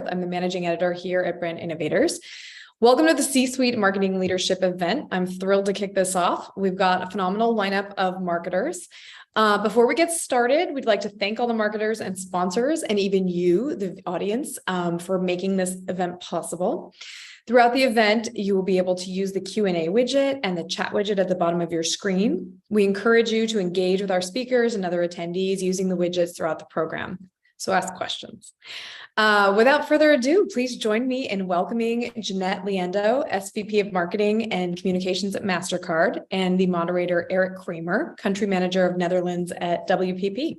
I'm the managing editor here at Brand Innovators. Welcome to the C-Suite Marketing Leadership event. I'm thrilled to kick this off. We've got a phenomenal lineup of marketers. Before we get started, we'd like to thank all the marketers and sponsors, and even you, the audience, for making this event possible. Throughout the event, you will be able to use the Q&A widget and the chat widget at the bottom of your screen. We encourage you to engage with our speakers and other attendees using the widgets throughout the program. So ask questions. Without further ado, please join me in welcoming Jeanette Liendo, SVP of Marketing and Communications at MasterCard, and the moderator, Eric Kramer, Country Manager of Netherlands at WPP.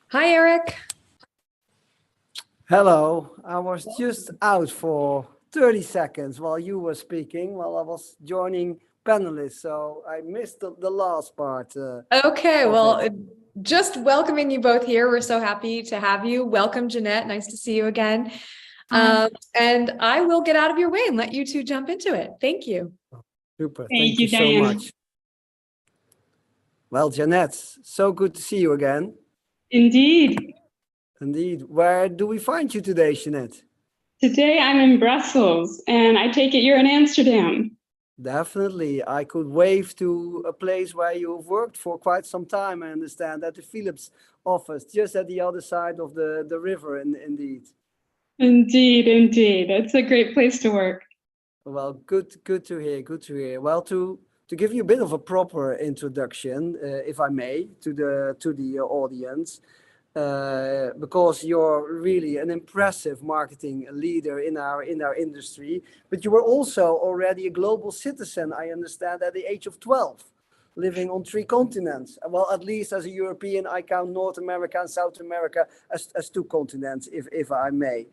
Hi, Eric. Hello, I was just out for 30 seconds while you were speaking, while I was joining panelists, so I missed the last part. Okay, well, just welcoming you both here. We're so happy to have you. Welcome, Jeanette. Nice to see you again. And I will get out of your way and let you two jump into it. Thank you. Super. Thank you so much. Well, Jeanette, so good to see you again. Indeed. Indeed. Where do we find you today, Jeanette? Today I'm in Brussels, and I take it you're in Amsterdam. Definitely. I could wave to a place where you've worked for quite some time, I understand, at the Philips office, just at the other side of the river, indeed. Indeed, indeed. It's a great place to work. Well, good to hear, good to hear. Well, to give you a bit of a proper introduction, if I may, to the audience, because you're really an impressive marketing leader in our industry, but you were also already a global citizen, I understand, at the age of 12, living on 3 continents. Well, at least as a European, I count North America and South America as 2 continents, if I may.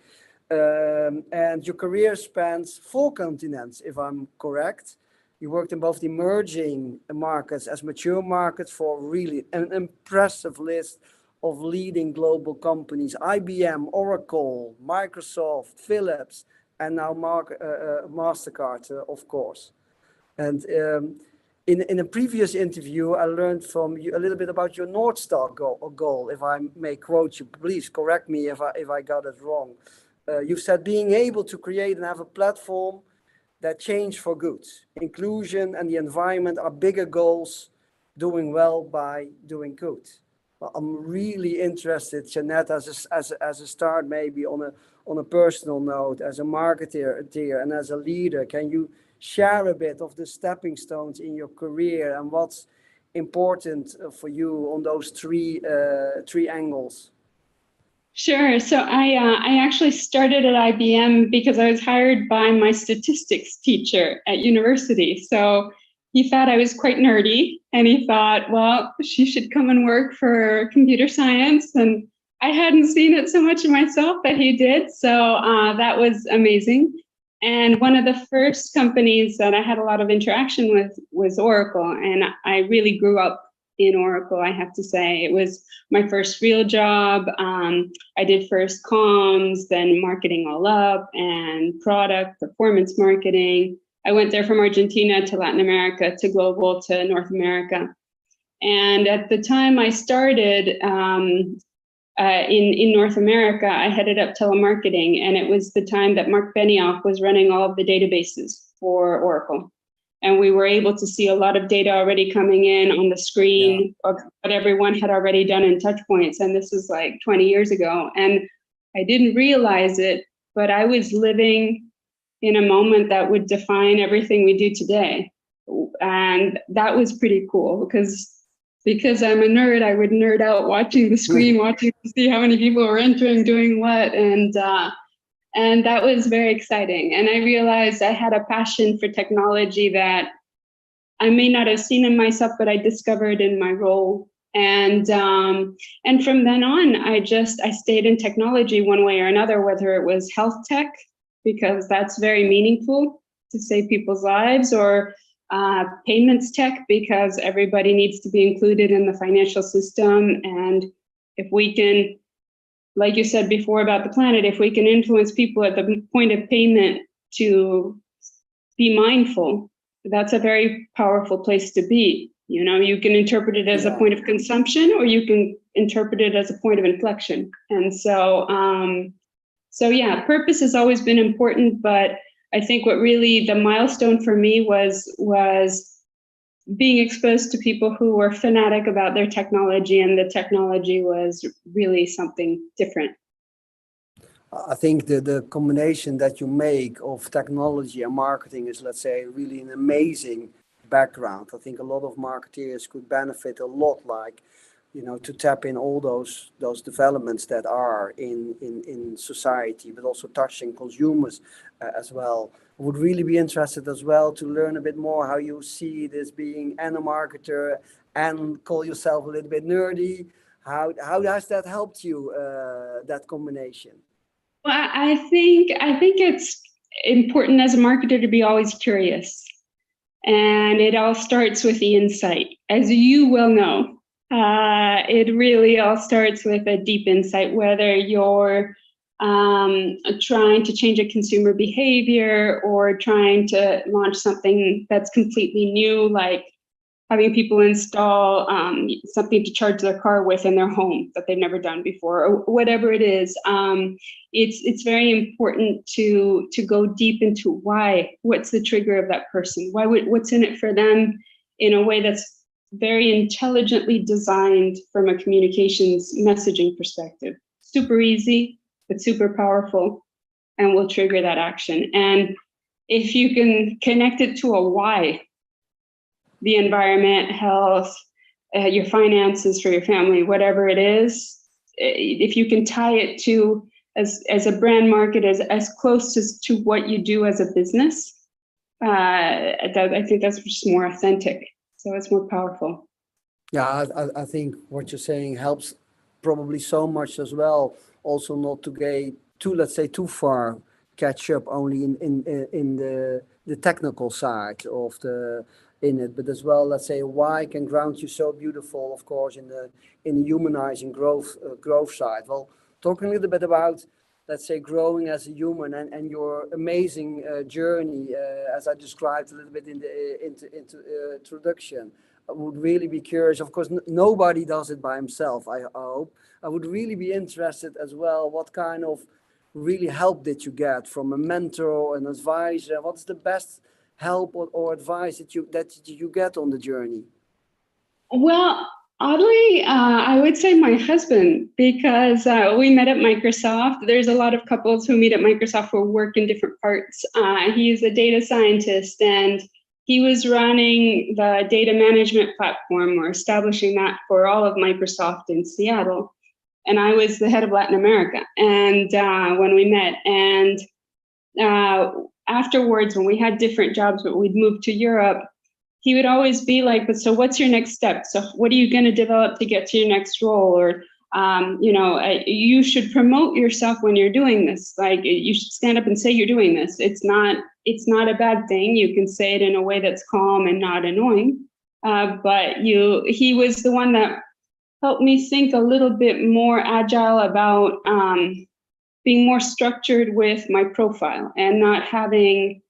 And your career spans 4 continents, if I'm correct. You worked in both the emerging markets as mature markets for really an impressive list of leading global companies: IBM, Oracle, Microsoft, Philips, and now MasterCard, of course. And in a previous interview, I learned from you a little bit about your North Star goal. If I may quote you, please correct me if I got it wrong. You said being able to create and have a platform that change for good. Inclusion and the environment are bigger goals, doing well by doing good. Well, I'm really interested, Jeanette, as a start, maybe on a personal note, as a marketer and as a leader, can you share a bit of the stepping stones in your career and what's important for you on those three angles? Sure. So I actually started at IBM because I was hired by my statistics teacher at university. So he thought I was quite nerdy, and he thought, well, she should come and work for computer science. And I hadn't seen it so much in myself, but he did. So that was amazing. And one of the first companies that I had a lot of interaction with was Oracle. And I really grew up in Oracle, I have to say. It was my first real job. I did first comms, then marketing all up, and product, performance marketing. I went there from Argentina to Latin America to global to North America. And at the time I started in North America, I headed up telemarketing, and it was the time that Mark Benioff was running all of the databases for Oracle. And we were able to see a lot of data already coming in on the screen of what everyone had already done in touch points. And this was like 20 years ago. And I didn't realize it, but I was living in a moment that would define everything we do today. And that was pretty cool because I'm a nerd, I would nerd out watching the screen, watching to see how many people were entering, doing what. And that was very exciting. And I realized I had a passion for technology that I may not have seen in myself, but I discovered in my role. And from then on, I stayed in technology one way or another, whether it was health tech, because that's very meaningful to save people's lives, or payments tech, because everybody needs to be included in the financial system. And if we can like you said before about the planet, if we can influence people at the point of payment to be mindful, that's a very powerful place to be. You know, you can interpret it as a point of consumption, or you can interpret it as a point of inflection. And so, yeah, purpose has always been important, but I think what really the milestone for me was being exposed to people who were fanatic about their technology, and the technology was really something different. I think the combination that you make of technology and marketing is, let's say, really an amazing background. I think a lot of marketeers could benefit a lot, like, you know, to tap in all those developments that are in society, but also touching consumers as well. I would really be interested as well to learn a bit more how you see this being and a marketer and call yourself a little bit nerdy. How has that helped you, that combination? Well, I think it's important as a marketer to be always curious. And it all starts with the insight. As you well know, it really all starts with a deep insight, whether you're trying to change a consumer behavior or trying to launch something that's completely new, like having people install something to charge their car with in their home that they've never done before, or whatever it is. It's very important to go deep into why, what's the trigger of that person, what's in it for them, in a way that's very intelligently designed from a communications messaging perspective. Super easy, but super powerful, and will trigger that action. And if you can connect it to a why, the environment, health, your finances for your family, whatever it is, if you can tie it to, as a brand market, as close to what you do as a business, I think that's just more authentic. So it's more powerful. Yeah, I think what you're saying helps probably so much as well. Also, not to get too far catch up only in the technical side of it, but as well, let's say, why can ground you so beautiful, of course, in the humanizing growth side. Well, talking a little bit about, let's say, growing as a human and your amazing journey, as I described a little bit in the introduction. I would really be curious. Of course, nobody does it by himself, I hope. I would really be interested as well, what kind of really help did you get from a mentor or an advisor? What's the best help or advice that you get on the journey? Well, oddly, I would say my husband, because we met at Microsoft. There's a lot of couples who meet at Microsoft who work in different parts. He's a data scientist, and he was running the data management platform, or establishing that for all of Microsoft in Seattle. And I was the head of Latin America. And when we met, and afterwards, when we had different jobs, but we'd moved to Europe, he would always be like, "But so what's your next step? So what are you going to develop to get to your next role? Or, you should promote yourself when you're doing this. Like, you should stand up and say you're doing this. It's not a bad thing. You can say it in a way that's calm and not annoying." But he was the one that helped me think a little bit more agile about being more structured with my profile, and not having,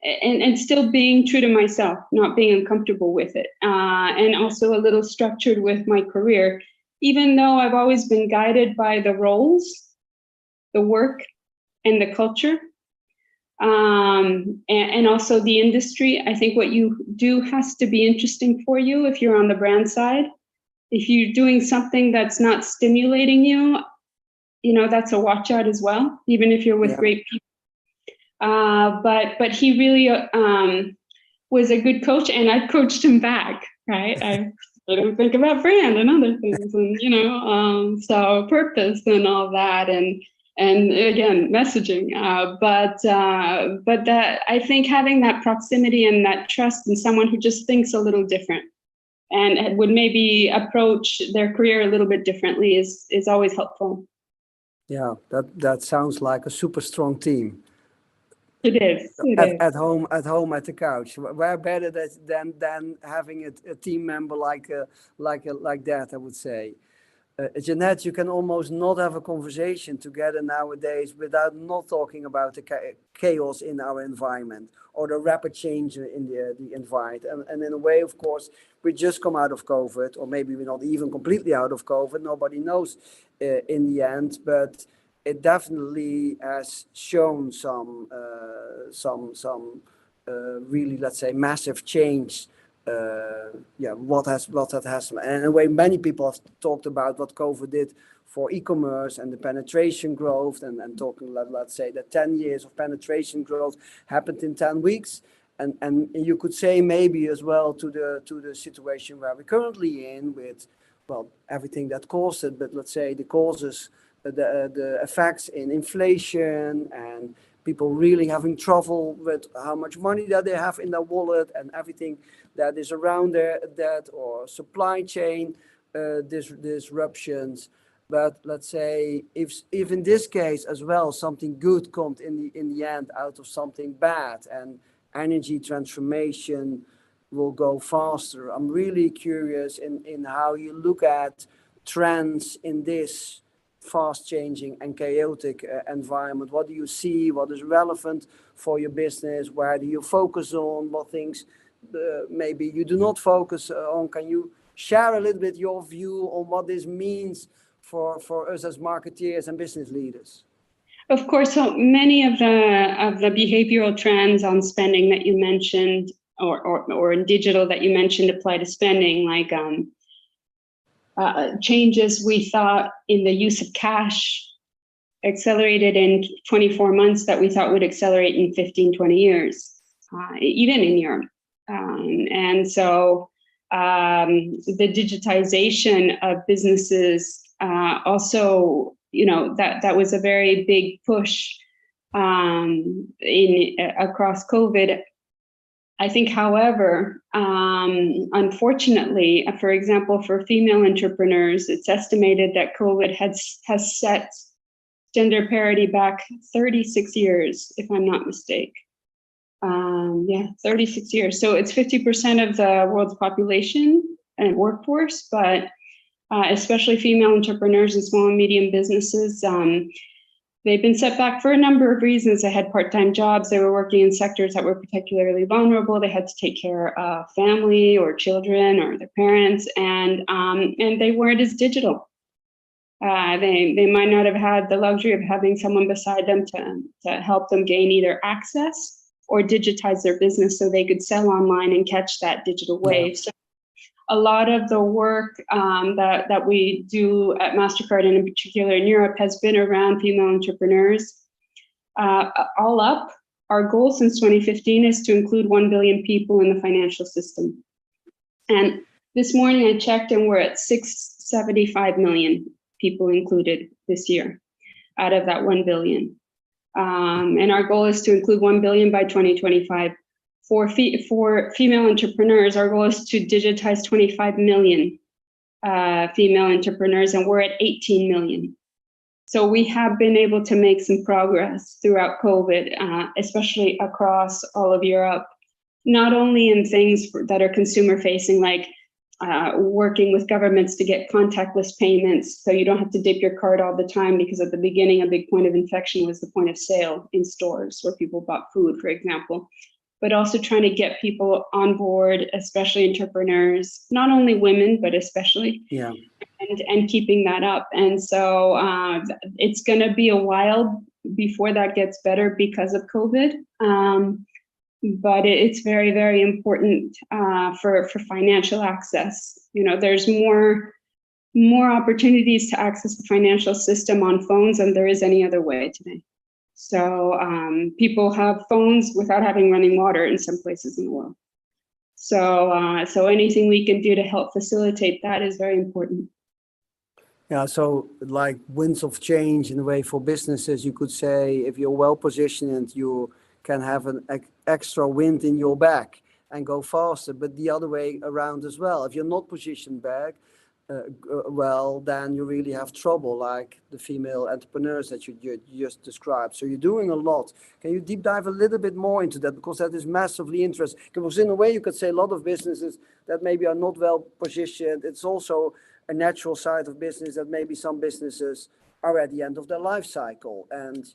and still being true to myself, not being uncomfortable with it. And also a little structured with my career, even though I've always been guided by the roles, the work, and the culture. And also the industry. I think what you do has to be interesting for you if you're on the brand side. If you're doing something that's not stimulating you, that's a watch out as well, even if you're with great people. But he really was a good coach, and I coached him back, right? I don't think about brand and other things, and so purpose and all that, and again, messaging. But that, I think, having that proximity and that trust in someone who just thinks a little different and would maybe approach their career a little bit differently is always helpful. Yeah, that sounds like a super strong team. It is. At home at the couch. Where better than having a team member like that, I would say. Jeanette, you can almost not have a conversation together nowadays without not talking about the chaos in our environment or the rapid change in the environment. And in a way, of course, we just come out of COVID, or maybe we're not even completely out of COVID. Nobody knows in the end, but it definitely has shown some really, let's say, massive change. What that has, and in a way, many people have talked about what COVID did for e-commerce and the penetration growth, and talking, let's say, that 10 years of penetration growth happened in 10 weeks, and you could say maybe as well to the situation where we're currently in with, well, everything that caused it, but let's say the causes, the effects in inflation and people really having trouble with how much money that they have in their wallet and everything that is around that, or supply chain disruptions. But let's say if in this case as well, something good comes in the end out of something bad, and energy transformation will go faster. I'm really curious in how you look at trends in this fast changing and chaotic environment. What do you see? What is relevant for your business? Where do you focus on? What things maybe you do not focus on? Can you share a little bit your view on what this means for us as marketeers and business leaders? Of course, so many of the behavioral trends on spending that you mentioned, or in digital that you mentioned, apply to spending, like changes we thought in the use of cash accelerated in 24 months that we thought would accelerate in 15, 20 years, even in Europe. And so the digitization of businesses also, that was a very big push across COVID. I think, however, unfortunately, for example, for female entrepreneurs, it's estimated that COVID has set gender parity back 36 years, if I'm not mistaken. 36 years. So it's 50% of the world's population and workforce, but especially female entrepreneurs and small and medium businesses, they've been set back for a number of reasons. They had part-time jobs. They were working in sectors that were particularly vulnerable. They had to take care of family or children or their parents, and they weren't as digital. They might not have had the luxury of having someone beside them to help them gain either access or digitize their business so they could sell online and catch that digital wave. Yeah. So a lot of the work that we do at MasterCard, and in particular in Europe, has been around female entrepreneurs. All up, our goal since 2015 is to include 1 billion people in the financial system. And this morning I checked, and we're at 675 million people included this year out of that 1 billion. And our goal is to include 1 billion by 2025. For female entrepreneurs, our goal is to digitize 25 million female entrepreneurs, and we're at 18 million. So we have been able to make some progress throughout COVID, especially across all of Europe, not only in things that are consumer facing, like working with governments to get contactless payments so you don't have to dip your card all the time, because at the beginning a big point of infection was the point of sale in stores where people bought food, for example, but also trying to get people on board, especially entrepreneurs, not only women, but especially, and keeping that up. And so it's going to be a while before that gets better because of COVID. But it's very, very important for financial access. There's more opportunities to access the financial system on phones than there is any other way today. So people have phones without having running water in some places in the world. So anything we can do to help facilitate that is very important. Yeah, so like winds of change in a way for businesses, you could say, if you're well positioned, you can have an extra wind in your back and go faster, but the other way around as well. If you're not positioned back well, then you really have trouble, like the female entrepreneurs that you just described. So you're doing a lot. Can you deep dive a little bit more into that? Because that is massively interesting. Because in a way, you could say a lot of businesses that maybe are not well positioned. It's also a natural side of business that maybe some businesses are at the end of their life cycle, and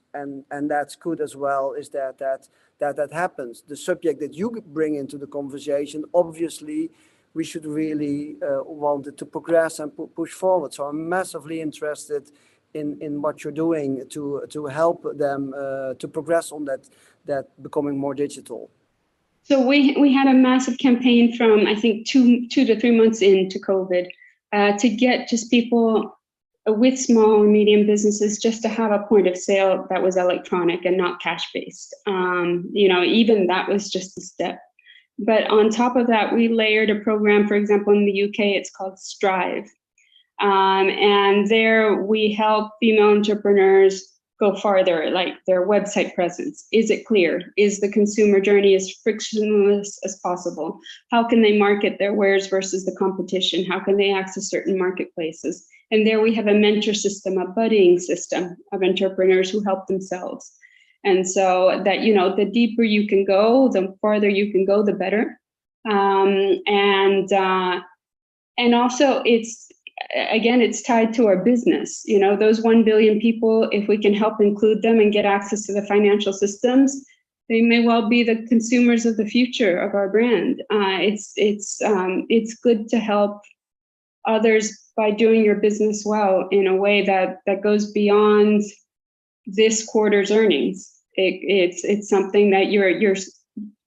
that's good as well. Is that happens. The subject that you bring into the conversation, obviously, we should really want it to progress and push forward. So I'm massively interested in what you're doing to help them to progress on that becoming more digital. So we had a massive campaign from, I think, two to 3 months into COVID to get just people with small and medium businesses just to have a point of sale that was electronic and not cash based. Even that was just a step. But on top of that, we layered a program, for example, in the UK, it's called Strive. And there we help female entrepreneurs go farther, like their website presence. Is it clear? Is the consumer journey as frictionless as possible? How can they market their wares versus the competition? How can they access certain marketplaces? And there we have a mentor system, a budding system of entrepreneurs who help themselves. And so that, the deeper you can go, the farther you can go, the better. And also it's tied to our business. Those 1 billion people, if we can help include them and get access to the financial systems, they may well be the consumers of the future of our brand. It's good to help others by doing your business well in a way that goes beyond this quarter's earnings. It's something that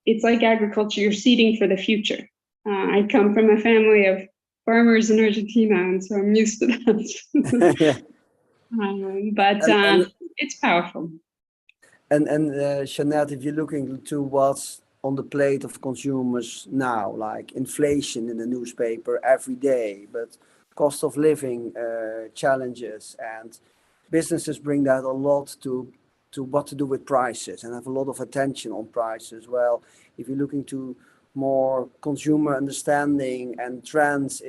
it's like agriculture, you're seeding for the future. I come from a family of farmers in Argentina, and so I'm used to that. It's powerful. And Jeanette, if you're looking to what's on the plate of consumers now, like inflation in the newspaper every day, but cost of living challenges, and businesses bring that a lot to what to do with prices and have a lot of attention on prices. Well, if you're looking to more consumer understanding and trends,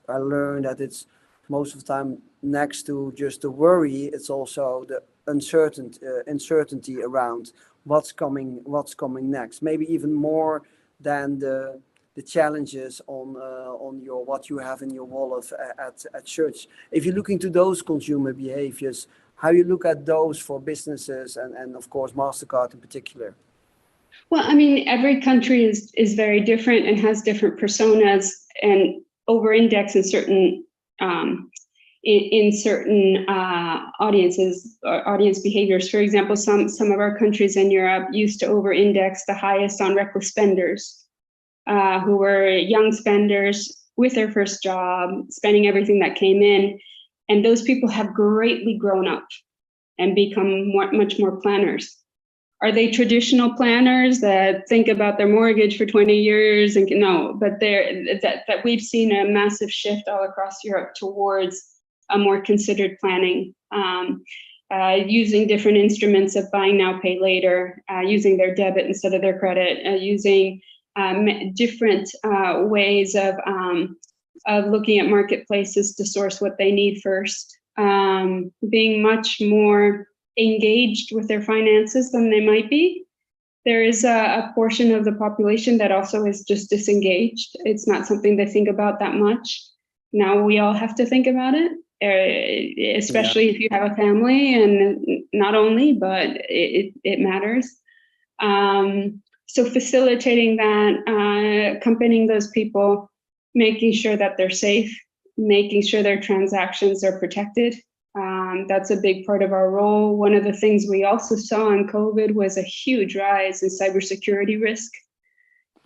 I learned that it's most of the time next to just the worry, it's also the uncertainty around what's coming next, maybe even more than the challenges on your what you have in your wallet at church. If you're looking to those consumer behaviors, how you look at those for businesses and of course MasterCard in particular? Well, I mean, every country is very different and has different personas and over-index in certain audiences or audience behaviors. For example, some of our countries in Europe used to over-index the highest on reckless spenders, who were young spenders with their first job, spending everything that came in. And those people have greatly grown up and become much more planners. Are they traditional planners that think about their mortgage for 20 years? No, but that we've seen a massive shift all across Europe towards a more considered planning, using different instruments of buy now, pay later, using their debit instead of their credit, using different ways of looking at marketplaces to source what they need first, being much more engaged with their finances than they might be. There is a portion of the population that also is just disengaged. It's not something they think about that much. Now we all have to think about it, especially if you have a family, and not only, but it matters. So facilitating that, accompanying those people, making sure that they're safe, making sure their transactions are protected. That's a big part of our role. One of the things we also saw in COVID was a huge rise in cybersecurity risk.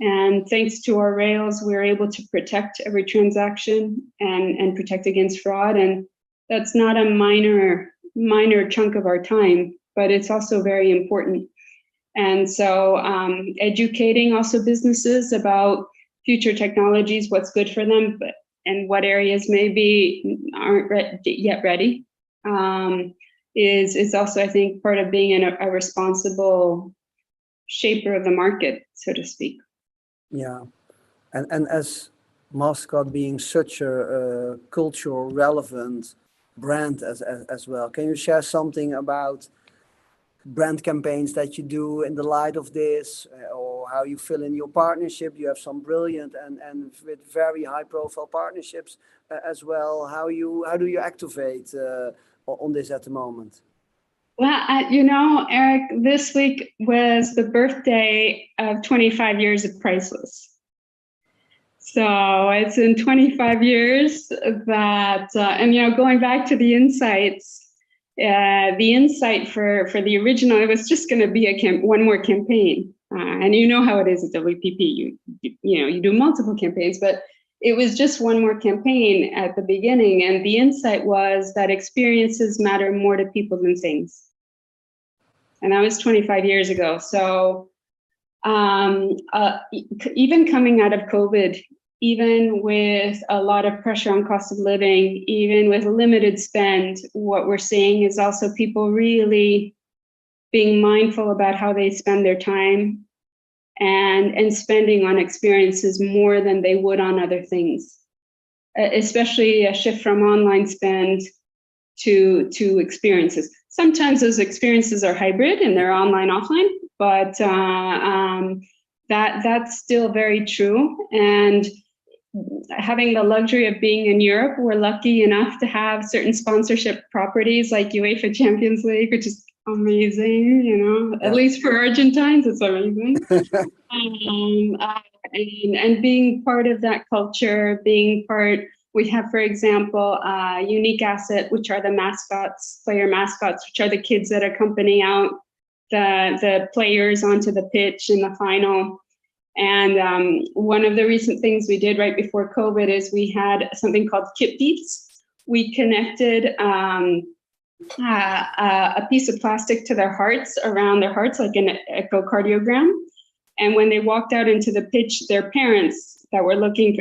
And thanks to our rails, we were able to protect every transaction and protect against fraud. And that's not a minor chunk of our time, but it's also very important. And so educating also businesses about future technologies, what's good for them, and what areas maybe aren't yet ready, is also, I think, part of being a responsible shaper of the market, so to speak. Yeah, and as MasterCard being such a cultural relevant brand as well, can you share something about brand campaigns that you do in the light of this, or how you fill in your partnership. You have some brilliant and with very high profile partnerships as well. How do you activate on this at the moment? Well, you know, Eric, this week was the birthday of 25 years of Priceless. So it's in 25 years that, and you know, going back to the insights, the insight for the original, it was just going to be one more campaign. And you know how it is at WPP, you know, you do multiple campaigns, but it was just one more campaign at the beginning. And the insight was that experiences matter more to people than things. And that was 25 years ago. So even coming out of COVID, even with a lot of pressure on cost of living, even with limited spend, what we're seeing is also people really being mindful about how they spend their time and spending on experiences more than they would on other things, especially a shift from online spend to experiences. Sometimes those experiences are hybrid and they're online, offline, but that's still very true. And having the luxury of being in Europe, we're lucky enough to have certain sponsorship properties like UEFA Champions League, which is amazing, you know, at least for Argentines, it's amazing. And being part of that culture, we have, for example, Unique Asset, which are the mascots, player mascots, which are the kids that accompany out the players onto the pitch in the final. And one of the recent things we did right before COVID is we had something called Kip Beats. We connected a piece of plastic to their hearts, around their hearts, like an echocardiogram. And when they walked out into the pitch, their parents that were looking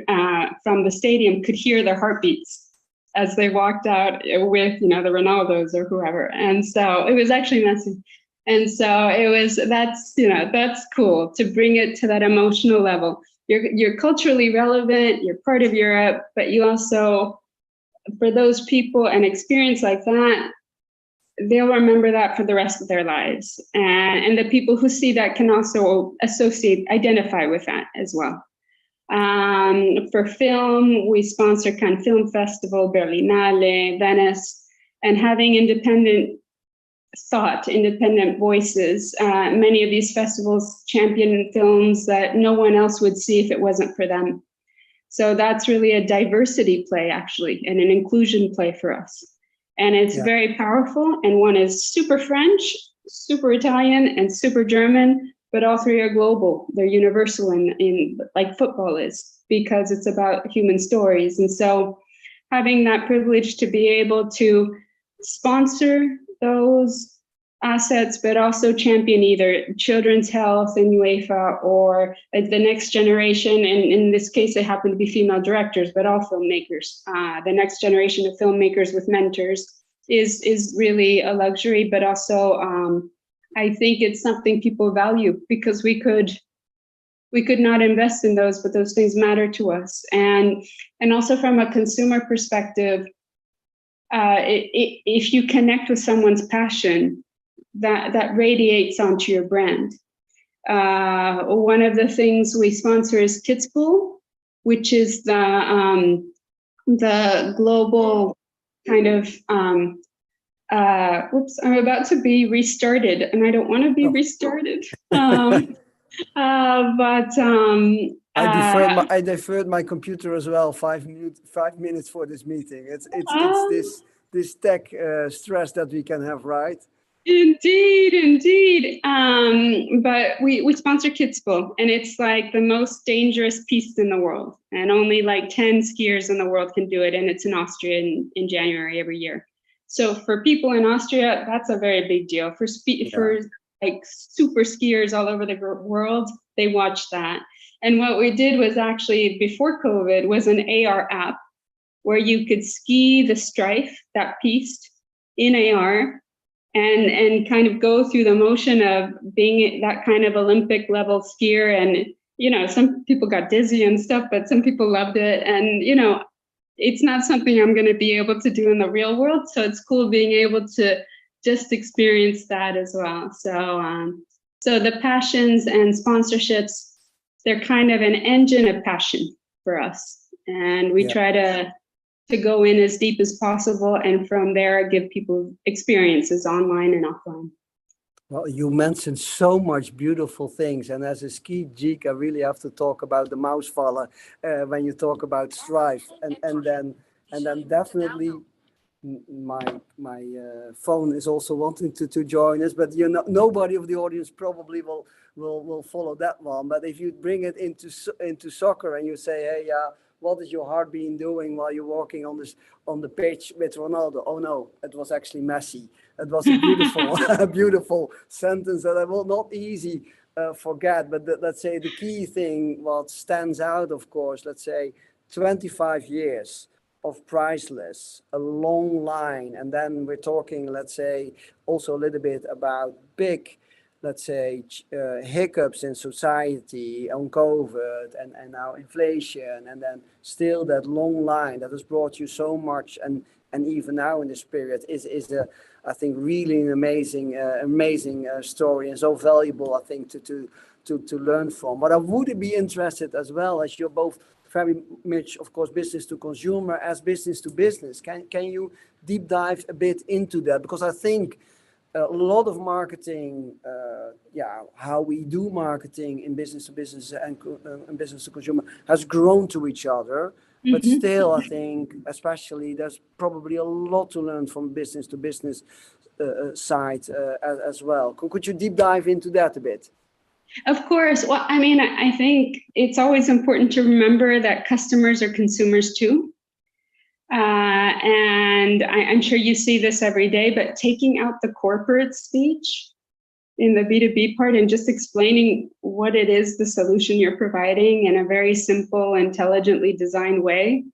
from the stadium could hear their heartbeats as they walked out with, you know, the Ronaldos or whoever. And so it was actually messy. And so that's cool to bring it to that emotional level. You're culturally relevant, you're part of Europe, but you also, for those people, an experience like that, they'll remember that for the rest of their lives. And the people who see that can also identify with that as well. For film, we sponsor Cannes Film Festival, Berlinale, Venice, and having independent voices. Many of these festivals champion films that no one else would see if it wasn't for them. So that's really a diversity play, actually, and an inclusion play for us. And it's very powerful. And one is super French, super Italian, and super German, but all three are global. They're universal in like football is, because it's about human stories. And so having that privilege to be able to sponsor those assets, but also champion either children's health in UEFA or the next generation. And in this case, they happen to be female directors, but all filmmakers. The next generation of filmmakers with mentors is really a luxury, but also I think it's something people value, because we could not invest in those, but those things matter to us. And also from a consumer perspective, if you connect with someone's passion, that radiates onto your brand. One of the things we sponsor is Kidspool, which is the global kind of, whoops, I'm about to be restarted and I don't want to be restarted. I deferred my computer as well. 5 minutes for this meeting. It's this tech stress that we can have, right? Indeed. But we sponsor Kidspool, and it's like the most dangerous piste in the world, and only like 10 skiers in the world can do it, and it's in Austria in January every year. So for people in Austria, that's a very big deal. For like super skiers all over the world, they watch that. And what we did was actually, before COVID, was an AR app where you could ski the Strife, that piste, in AR, and kind of go through the motion of being that kind of Olympic level skier. And, you know, some people got dizzy and stuff, but some people loved it. And, you know, it's not something I'm going to be able to do in the real world. So it's cool being able to just experience that as well. So So the passions and sponsorships, they're kind of an engine of passion for us. And we try to go in as deep as possible, and from there give people experiences online and offline. Well, you mentioned so much beautiful things, and as a ski geek, I really have to talk about the Mausfaller when you talk about Strive, and then definitely my phone is also wanting to join us, but nobody of the audience probably will follow that one. But if you bring it into soccer and you say, hey, what is your heart been doing while you're walking on the pitch with Ronaldo? Oh no, it was actually Messi. It was a beautiful, beautiful sentence that I will not easy forget. But let's say the key thing, what stands out, of course, let's say 25 years of priceless, a long line, and then we're talking, let's say, also a little bit about big, let's say, hiccups in society on COVID and now inflation, and then still that long line that has brought you so much, and even now in this period is I think really an amazing story, and so valuable, I think, to learn from. But I would be interested as well, as you're both very much, of course, business to consumer as business to business. Can you deep dive a bit into that? Because I think a lot of marketing, how we do marketing in business to business and business to consumer has grown to each other. But still, I think, especially, there's probably a lot to learn from business to business side as well. Could you deep dive into that a bit? Of course. Well, I mean, I think it's always important to remember that customers are consumers too. And I'm sure you see this every day, but taking out the corporate speech in the B2B part and just explaining what it is, the solution you're providing in a very simple, intelligently designed way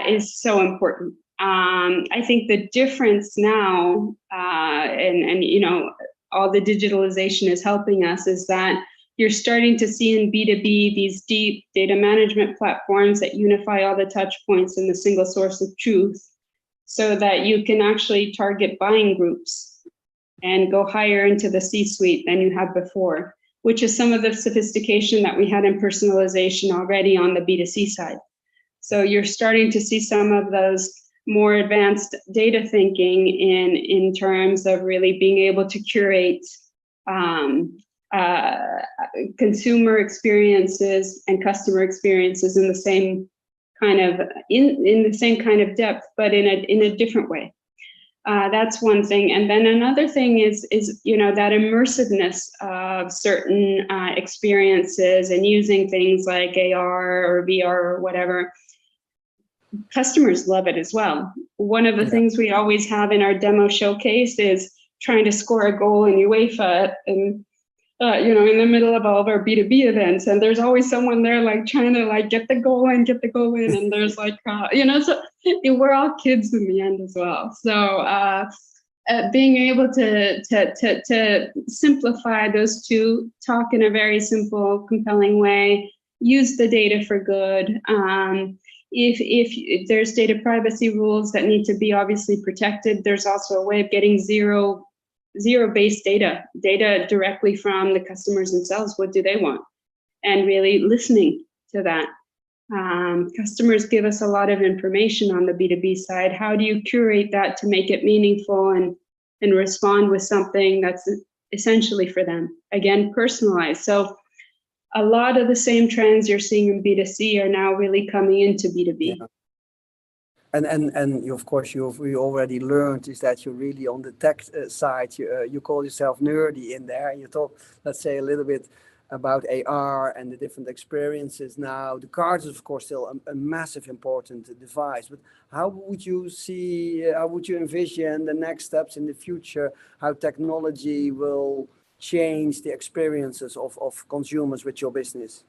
is so important. I think the difference now, and you know, all the digitalization is helping us, is that you're starting to see in B2B these deep data management platforms that unify all the touch points in the single source of truth, so that you can actually target buying groups and go higher into the C-suite than you had before, which is some of the sophistication that we had in personalization already on the B2C side. So you're starting to see some of those more advanced data thinking in terms of really being able to curate consumer experiences and customer experiences in the same kind of in the same kind of depth, but in a different way. That's one thing. And then another thing is you know, that immersiveness of certain experiences, and using things like AR or VR or whatever. Customers love it as well. One of the things we always have in our demo showcase is trying to score a goal in UEFA, and you know, in the middle of all of our B2B events, and there's always someone there like trying to like get the goal in, and there's like you know, so we're all kids in the end as well. So being able to simplify those two, talk in a very simple, compelling way, use the data for good. If there's data privacy rules that need to be obviously protected, there's also a way of getting zero-based data directly from the customers themselves. What do they want? And really listening to that. Customers give us a lot of information on the B2B side. How do you curate that to make it meaningful and respond with something that's essentially for them? Again, personalized. So a lot of the same trends you're seeing in B2C are now really coming into B2B. Yeah. And you, of course, we already learned is that you're really on the tech side. You call yourself nerdy in there, and you talk, let's say, a little bit about AR and the different experiences now. The card is, of course, still a massive important device. But how would you envision the next steps in the future? How technology will change the experiences of consumers with your business?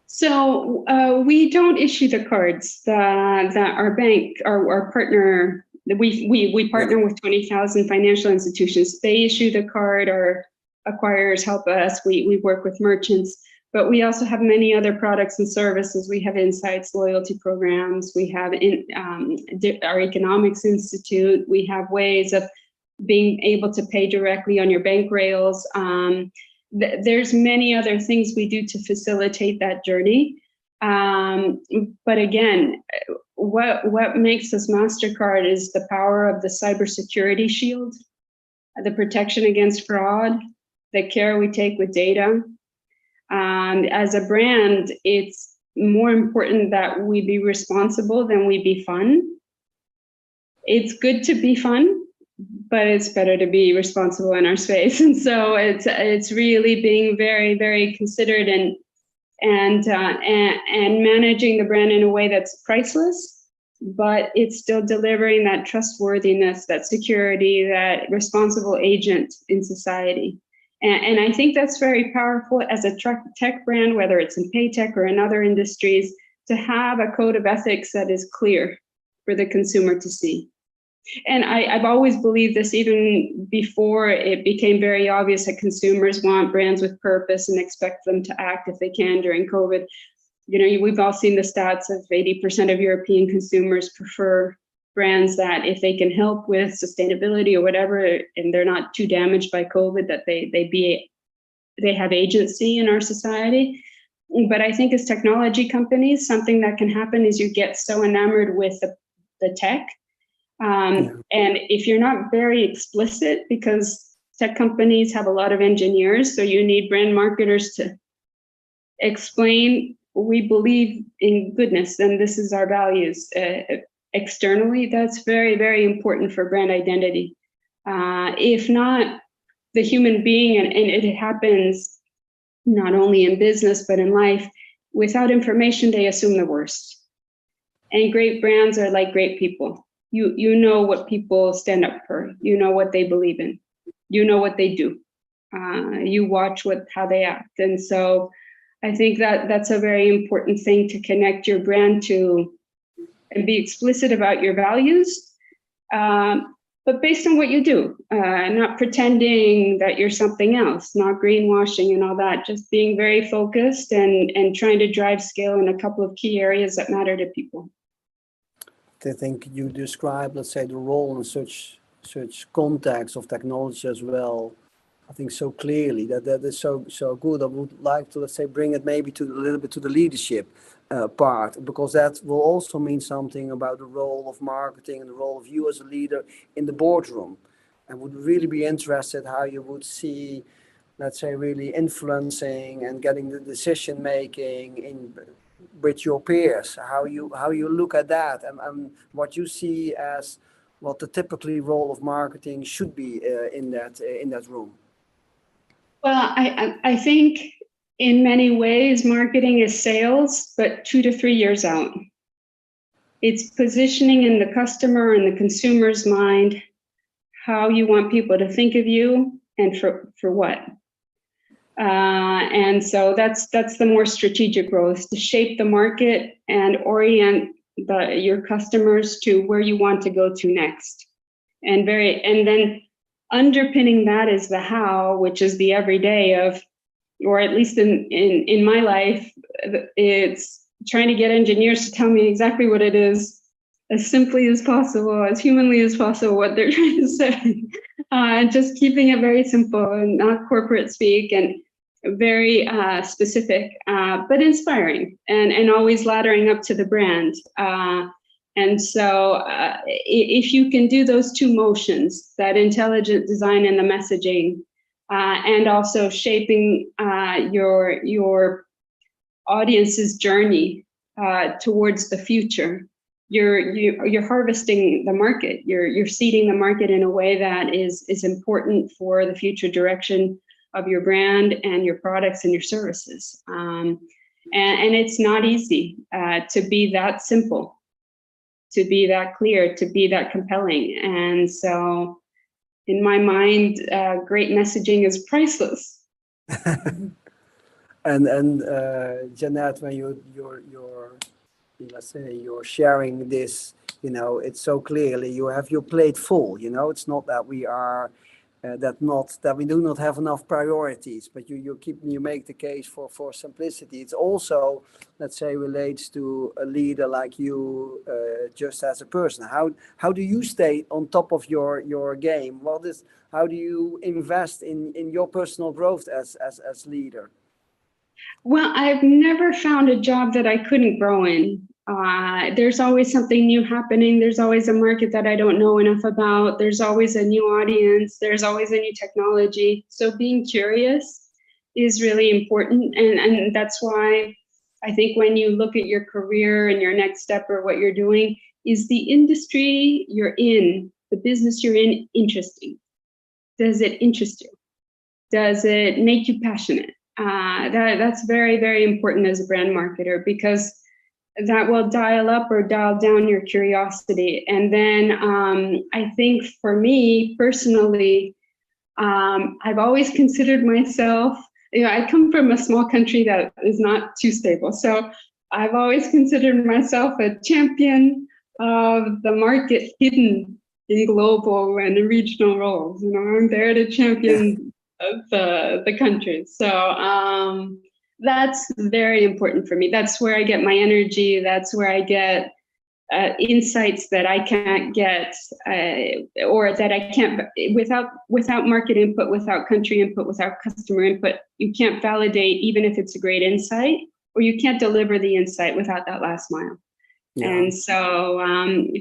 So we don't issue the cards that our bank, our partner, we partner with 20,000 financial institutions. They issue the card, or acquirers help us. We work with merchants, but we also have many other products and services. We have insights, loyalty programs. We have our economics institute. We have ways of being able to pay directly on your bank rails. there's many other things we do to facilitate that journey. But again, what makes us MasterCard is the power of the cybersecurity shield, the protection against fraud, the care we take with data. As a brand, it's more important that we be responsible than we be fun. It's good to be fun, but it's better to be responsible in our space. And so it's really being very, very considerate and managing the brand in a way that's priceless, but it's still delivering that trustworthiness, that security, that responsible agent in society. And I think that's very powerful as a tech brand, whether it's in pay tech or in other industries, to have a code of ethics that is clear for the consumer to see. And I've always believed this even before it became very obvious that consumers want brands with purpose and expect them to act if they can during COVID. You know, we've all seen the stats of 80% of European consumers prefer brands that if they can help with sustainability or whatever, and they're not too damaged by COVID, that they have agency in our society. But I think as technology companies, something that can happen is you get so enamored with the tech. And if you're not very explicit, because tech companies have a lot of engineers, so you need brand marketers to explain, we believe in goodness and this is our values. Externally, that's very, very important for brand identity. If not, the human being, and it happens not only in business, but in life, without information, they assume the worst. And great brands are like great people. You know what people stand up for, you know what they believe in, you know what they do. You watch how they act. And so I think that's a very important thing to connect your brand to and be explicit about your values, but based on what you do, not pretending that you're something else, not greenwashing and all that, just being very focused and trying to drive scale in a couple of key areas that matter to people. I think you describe, let's say, the role in such context of technology as well. I think so clearly that is so good. I would like to, let's say, bring it maybe to a little bit to the leadership part, because that will also mean something about the role of marketing and the role of you as a leader in the boardroom. And would really be interested how you would see, let's say, really influencing and getting the decision making with your peers, how you look at that, and what you see as what the typically role of marketing should be in that room. Well, I think in many ways, marketing is sales, but 2 to 3 years out. It's positioning in the customer and the consumer's mind how you want people to think of you and for what. And so that's the more strategic role, is to shape the market and orient your customers to where you want to go to next. And then underpinning that is the how, which is the everyday of, or at least in my life, it's trying to get engineers to tell me exactly what it is, as simply as possible, as humanly as possible, what they're trying to say. And just keeping it very simple and not corporate speak, and very specific, but inspiring, and always laddering up to the brand. And so if you can do those two motions, that intelligent design and the messaging, and also shaping your audience's journey towards the future, you're harvesting the market. You're seeding the market in a way that is important for the future direction of your brand and your products and your services. And it's not easy to be that simple, to be that clear, to be that compelling. And so in my mind, great messaging is priceless. And Jeanette, when you're let's say you're sharing this, it's so clearly you have your plate full. It's not that we are that we do not have enough priorities, but you make the case for simplicity. It's also, let's say, relates to a leader like you, just as a person. How do you stay on top of your game? How do you invest in your personal growth as leader? Well, I've never found a job that I couldn't grow in. There's always something new happening. There's always a market that I don't know enough about. There's always a new audience. There's always a new technology. So being curious is really important. And that's why I think when you look at your career and your next step or what you're doing, is the industry you're in, the business you're in, interesting? Does it interest you? Does it make you passionate? That's very, very important as a brand marketer, because that will dial up or dial down your curiosity. And then I think for me personally, I've always considered myself, I come from a small country that is not too stable. So I've always considered myself a champion of the market hidden in global and regional roles. I'm there to champion the country. So that's very important for me. That's where I get my energy. That's where I get insights that I can't get, or that I can't, without market input, without country input, without customer input. You can't validate, even if it's a great insight, or you can't deliver the insight without that last mile. Yeah. And so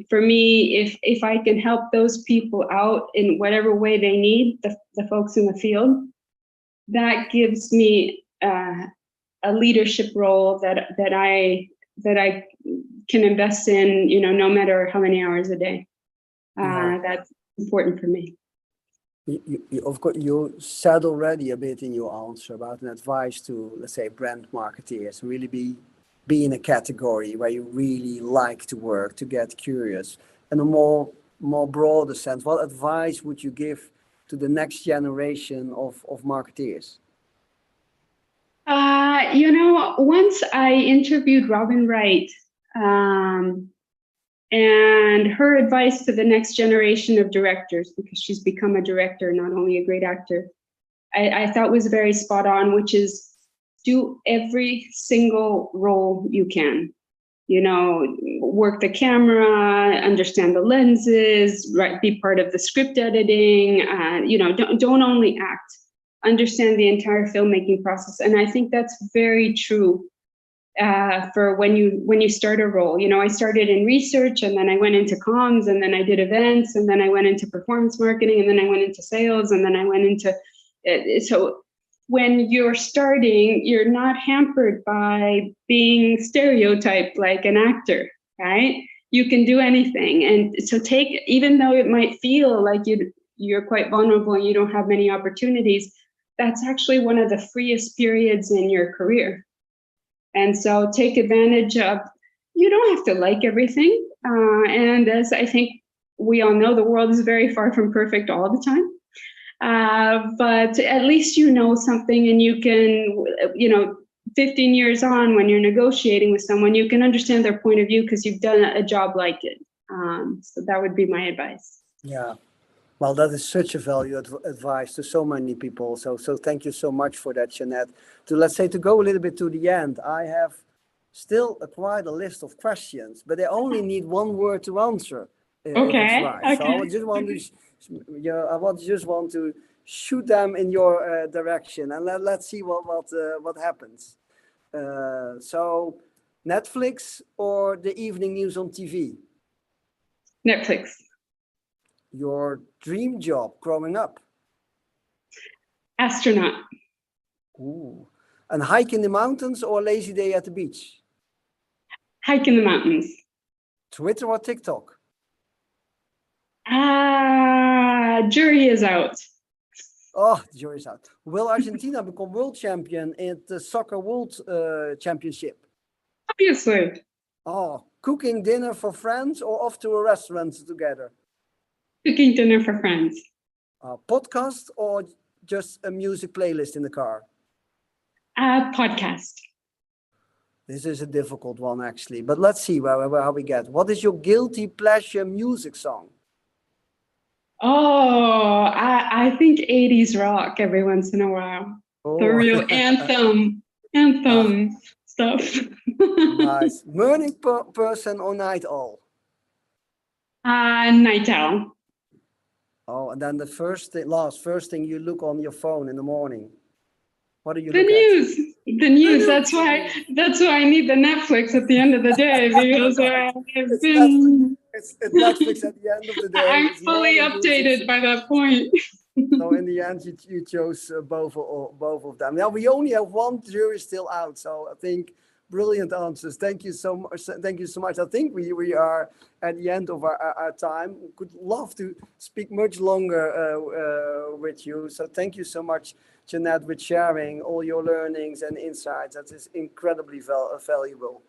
for me, if I can help those people out in whatever way they need, the folks in the field, that gives me a leadership role that I can invest in, no matter how many hours a day. That's important for me. Of course, you said already a bit in your answer about an advice to, let's say, brand marketeers, really be in a category where you really like to work, to get curious. In a more broader sense, what advice would you give to the next generation of marketeers? Once I interviewed Robin Wright, and her advice to the next generation of directors, because she's become a director, not only a great actor, I thought was very spot on, which is do every single role you can. Work the camera, understand the lenses, be part of the script editing. Don't only act. Understand the entire filmmaking process. And I think that's very true for when you start a role. I started in research, and then I went into comms, and then I did events, and then I went into performance marketing, and then I went into sales, and then I went into so when you're starting, you're not hampered by being stereotyped like an actor, right? You can do anything. And so even though it might feel like you're quite vulnerable and you don't have many opportunities, that's actually one of the freest periods in your career. And so take advantage of, you don't have to like everything. And as I think we all know, the world is very far from perfect all the time. But at least something, and you can, 15 years on, when you're negotiating with someone, you can understand their point of view because you've done a job like it. So that would be my advice. Yeah. Well, that is such a valued advice to so many people. So thank you so much for that, Jeanette. To go a little bit to the end, I have still quite a list of questions, but they only need one word to answer. Okay. Right. So I just want to shoot them in your direction, and let's see what happens. So Netflix or the evening news on TV? Netflix. Your dream job growing up? Astronaut. Ooh. And hike in the mountains or lazy day at the beach? Hike in the mountains. Twitter or TikTok? Jury is out. Oh, the jury's out. Will Argentina become world champion at the Soccer World Championship? Obviously. Oh, cooking dinner for friends or off to a restaurant together? Cooking dinner for friends. Podcast or just a music playlist in the car? Podcast. This is a difficult one, actually, but let's see how we get. What is your guilty pleasure music song? Oh, I think 80s rock every once in a while. The Oh, real ah, anthem stuff. nice. Morning person or night owl? Night owl. Oh, and then the first thing you look on your phone in the morning. What do you The look at? news. The news. That's why I need the Netflix at the end of the day because I've It's Netflix. been It's Netflix at the end of the day. I'm It's fully morning news. updated by that point. So in the end, you chose both of them. Now we only have one jury still out, so I think brilliant answers. Thank you so much. Thank you so much. I think we are at the end of our time. Could love to speak much longer with you. So thank you so much, Jeanette, with sharing all your learnings and insights. That is incredibly valuable.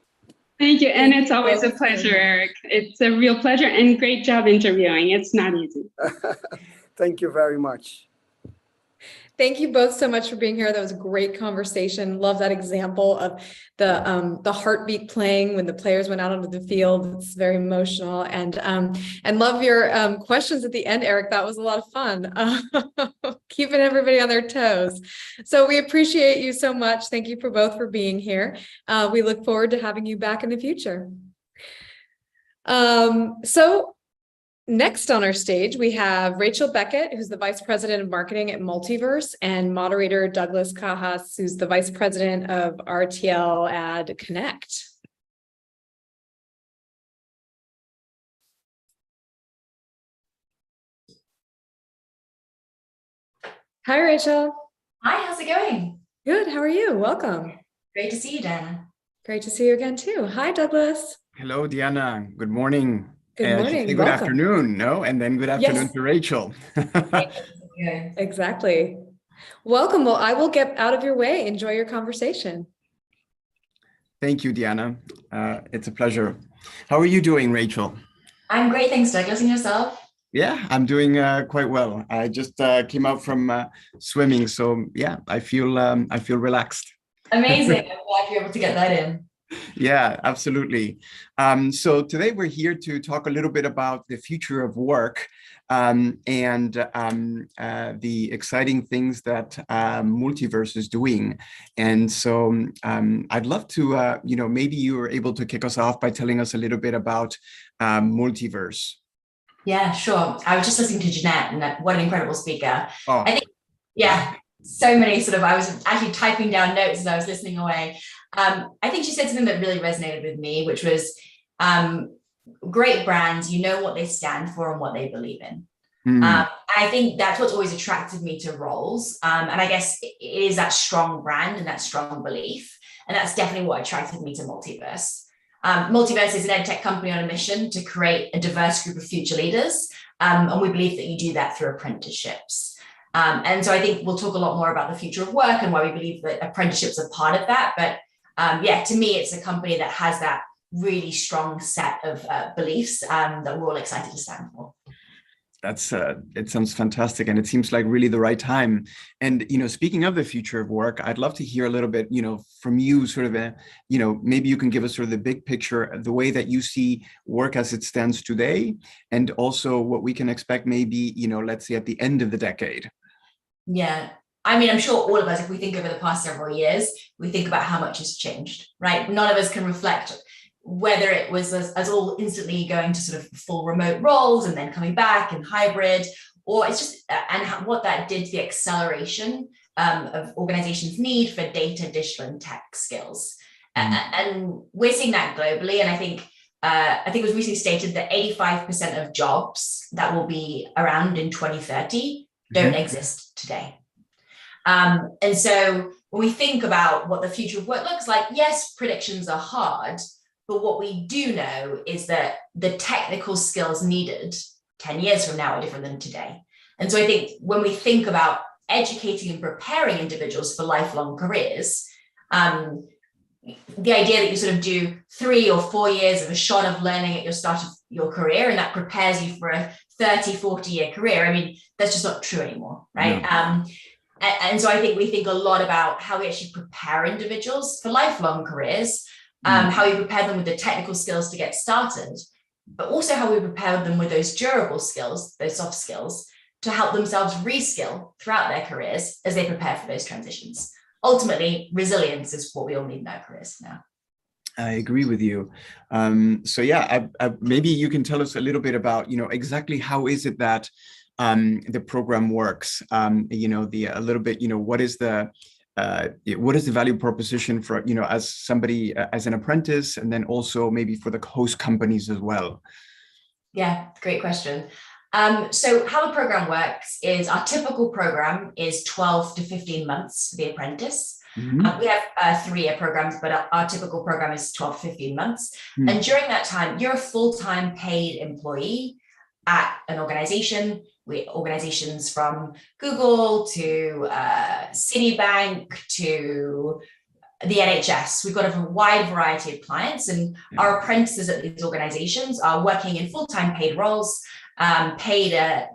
Thank you. And it's always a both so pleasure, much. Eric. It's a real pleasure and great job interviewing. It's not easy. Thank you very much. Thank you both so much for being here. That was a great conversation. Love that example of the heartbeat playing when the players went out onto the field. It's very emotional, and love your questions at the end, Eric. That was a lot of fun. Keeping everybody on their toes. So we appreciate you so much. Thank you for both for being here. We look forward to having you back in the future. So next on our stage, we have Rachel Beckett, who's the Vice President of Marketing at Multiverse, and moderator Douglas Cajas, who's the Vice President of RTL Ad Connect. Hi, Rachel. Hi, how's it going? Good. How are you? Welcome. Great to see you, Dana. Great to see you again, too. Hi, Douglas. Hello, Diana. Good morning. Good I should morning. say good Welcome. afternoon, no? And then good afternoon Yes. to Rachel. Exactly. Welcome. Well, I will get out of your way. Enjoy your conversation. Thank you, Diana. It's a pleasure. How are you doing, Rachel? I'm great, thanks, Douglas. And yourself? Yeah, I'm doing quite well. I just came out from swimming, so yeah, I feel relaxed. Amazing. I'm glad you're able to get that in. Yeah, absolutely. So today we're here to talk a little bit about the future of work and the exciting things that Multiverse is doing. And so I'd love to, maybe you were able to kick us off by telling us a little bit about Multiverse. Yeah, sure. I was just listening to Jeanette, and what an incredible speaker. Oh. I think, yeah, so many I was actually typing down notes as I was listening away. I think she said something that really resonated with me, which was great brands, you know what they stand for and what they believe in. I think that's what's always attracted me to roles. And I guess it is that strong brand and that strong belief. And that's definitely what attracted me to Multiverse. Multiverse is an ed tech company on a mission to create a diverse group of future leaders. And we believe that you do that through apprenticeships. And so I think we'll talk a lot more about the future of work and why we believe that apprenticeships are part of that. But yeah, to me, it's a company that has that really strong set of beliefs that we're all excited to stand for. That's it sounds fantastic, and it seems like really the right time. And speaking of the future of work, I'd love to hear a little bit, from you, sort of maybe you can give us sort of the big picture, the way that you see work as it stands today, and also what we can expect maybe, let's say at the end of the decade. Yeah. I mean, I'm sure all of us, if we think over the past several years, we think about how much has changed, right? None of us can reflect whether it was as all instantly going to sort of full remote roles and then coming back and hybrid, or it's just, what that did to the acceleration of organizations' need for data, digital, and tech skills. And we're seeing that globally. And I think it was recently stated that 85% of jobs that will be around in 2030 don't exist today. And so when we think about what the future of work looks like, yes, predictions are hard, but what we do know is that the technical skills needed 10 years from now are different than today. And so I think when we think about educating and preparing individuals for lifelong careers, the idea that you sort of do 3 or 4 years of a shot of learning at your start of your career, and that prepares you for a 30, 40-year career, I mean, that's just not true anymore, right? No. And so I think we think a lot about how we actually prepare individuals for lifelong careers, how we prepare them with the technical skills to get started. but also how we prepare them with those durable skills, those soft skills, to help themselves reskill throughout their careers as they prepare for those transitions. Ultimately, resilience is what we all need in our careers now. I agree with you. So yeah, maybe you can tell us a little bit about, exactly how is it that the program works? A little bit, what is the value proposition for, as somebody, as an apprentice, and then also maybe for the host companies as well? Yeah, great question. So how the program works is our typical program is 12 to 15 months for the apprentice. Mm-hmm. We have 3-year programs, but our typical program is 12 to 15 months. Mm-hmm. And during that time, you're a full-time paid employee at an organization. Organizations from Google to Citibank to the NHS. We've got a wide variety of clients, and our apprentices at these organizations are working in full-time paid roles, paid a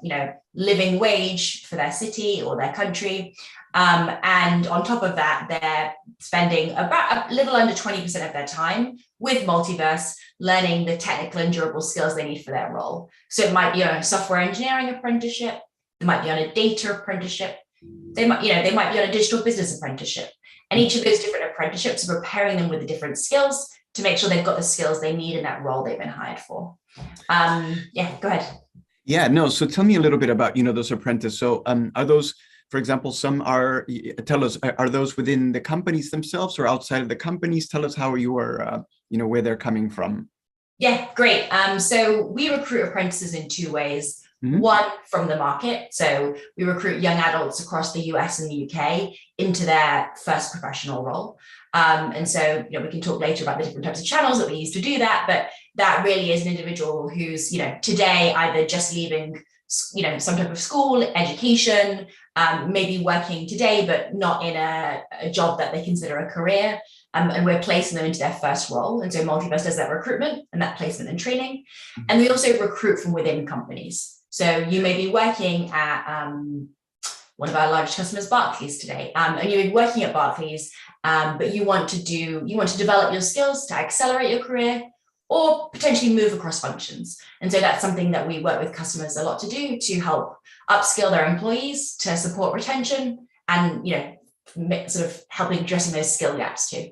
living wage for their city or their country. And on top of that, they're spending about a little under 20% of their time with Multiverse, learning the technical and durable skills they need for their role. So it might be on a software engineering apprenticeship, they might be on a data apprenticeship, they might be on a digital business apprenticeship. And each of those different apprenticeships are preparing them with the different skills to make sure they've got the skills they need in that role they've been hired for. Go ahead. Yeah, no. So tell me a little bit about, those apprentices. So are those, for example, tell us, are those within the companies themselves or outside of the companies? Tell us how you are, where they're coming from. Yeah, great. So we recruit apprentices in 2 ways. Mm-hmm. One, from the market. So we recruit young adults across the US and the UK into their first professional role. And so, we can talk later about the different types of channels that we use to do that. But that really is an individual who's, today either just leaving, some type of school, education, maybe working today, but not in a job that they consider a career. And we're placing them into their first role. And so Multiverse does that recruitment and that placement and training. And we also recruit from within companies. So you may be working at one of our largest customers, Barclays, today, and you're working at Barclays, but you want to develop your skills to accelerate your career or potentially move across functions. And so that's something that we work with customers a lot to do, to help upskill their employees, to support retention, and sort of helping addressing those skill gaps too.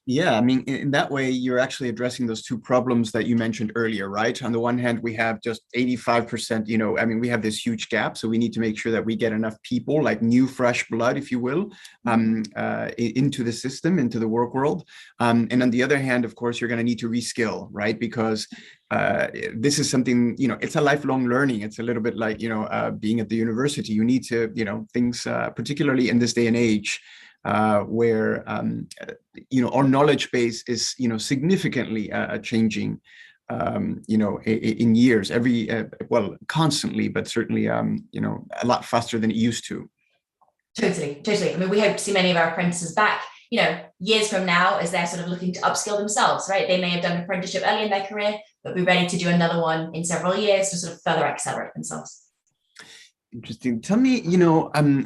Yeah, I mean, in that way, you're actually addressing those 2 problems that you mentioned earlier, right? On the one hand, we have just 85%, we have this huge gap. So we need to make sure that we get enough people, like new, fresh blood, if you will, into the system, into the work world. And on the other hand, of course, you're going to need to reskill, right? Because this is something, it's a lifelong learning. It's a little bit like, being at the university. You need to, things, particularly in this day and age, where our knowledge base is significantly changing in years, constantly, but certainly a lot faster than it used to. Totally. I mean, we hope to see many of our apprentices back years from now as they're sort of looking to upskill themselves, right? They may have done an apprenticeship early in their career, but be ready to do another one in several years to sort of further accelerate themselves. Interesting. Tell me,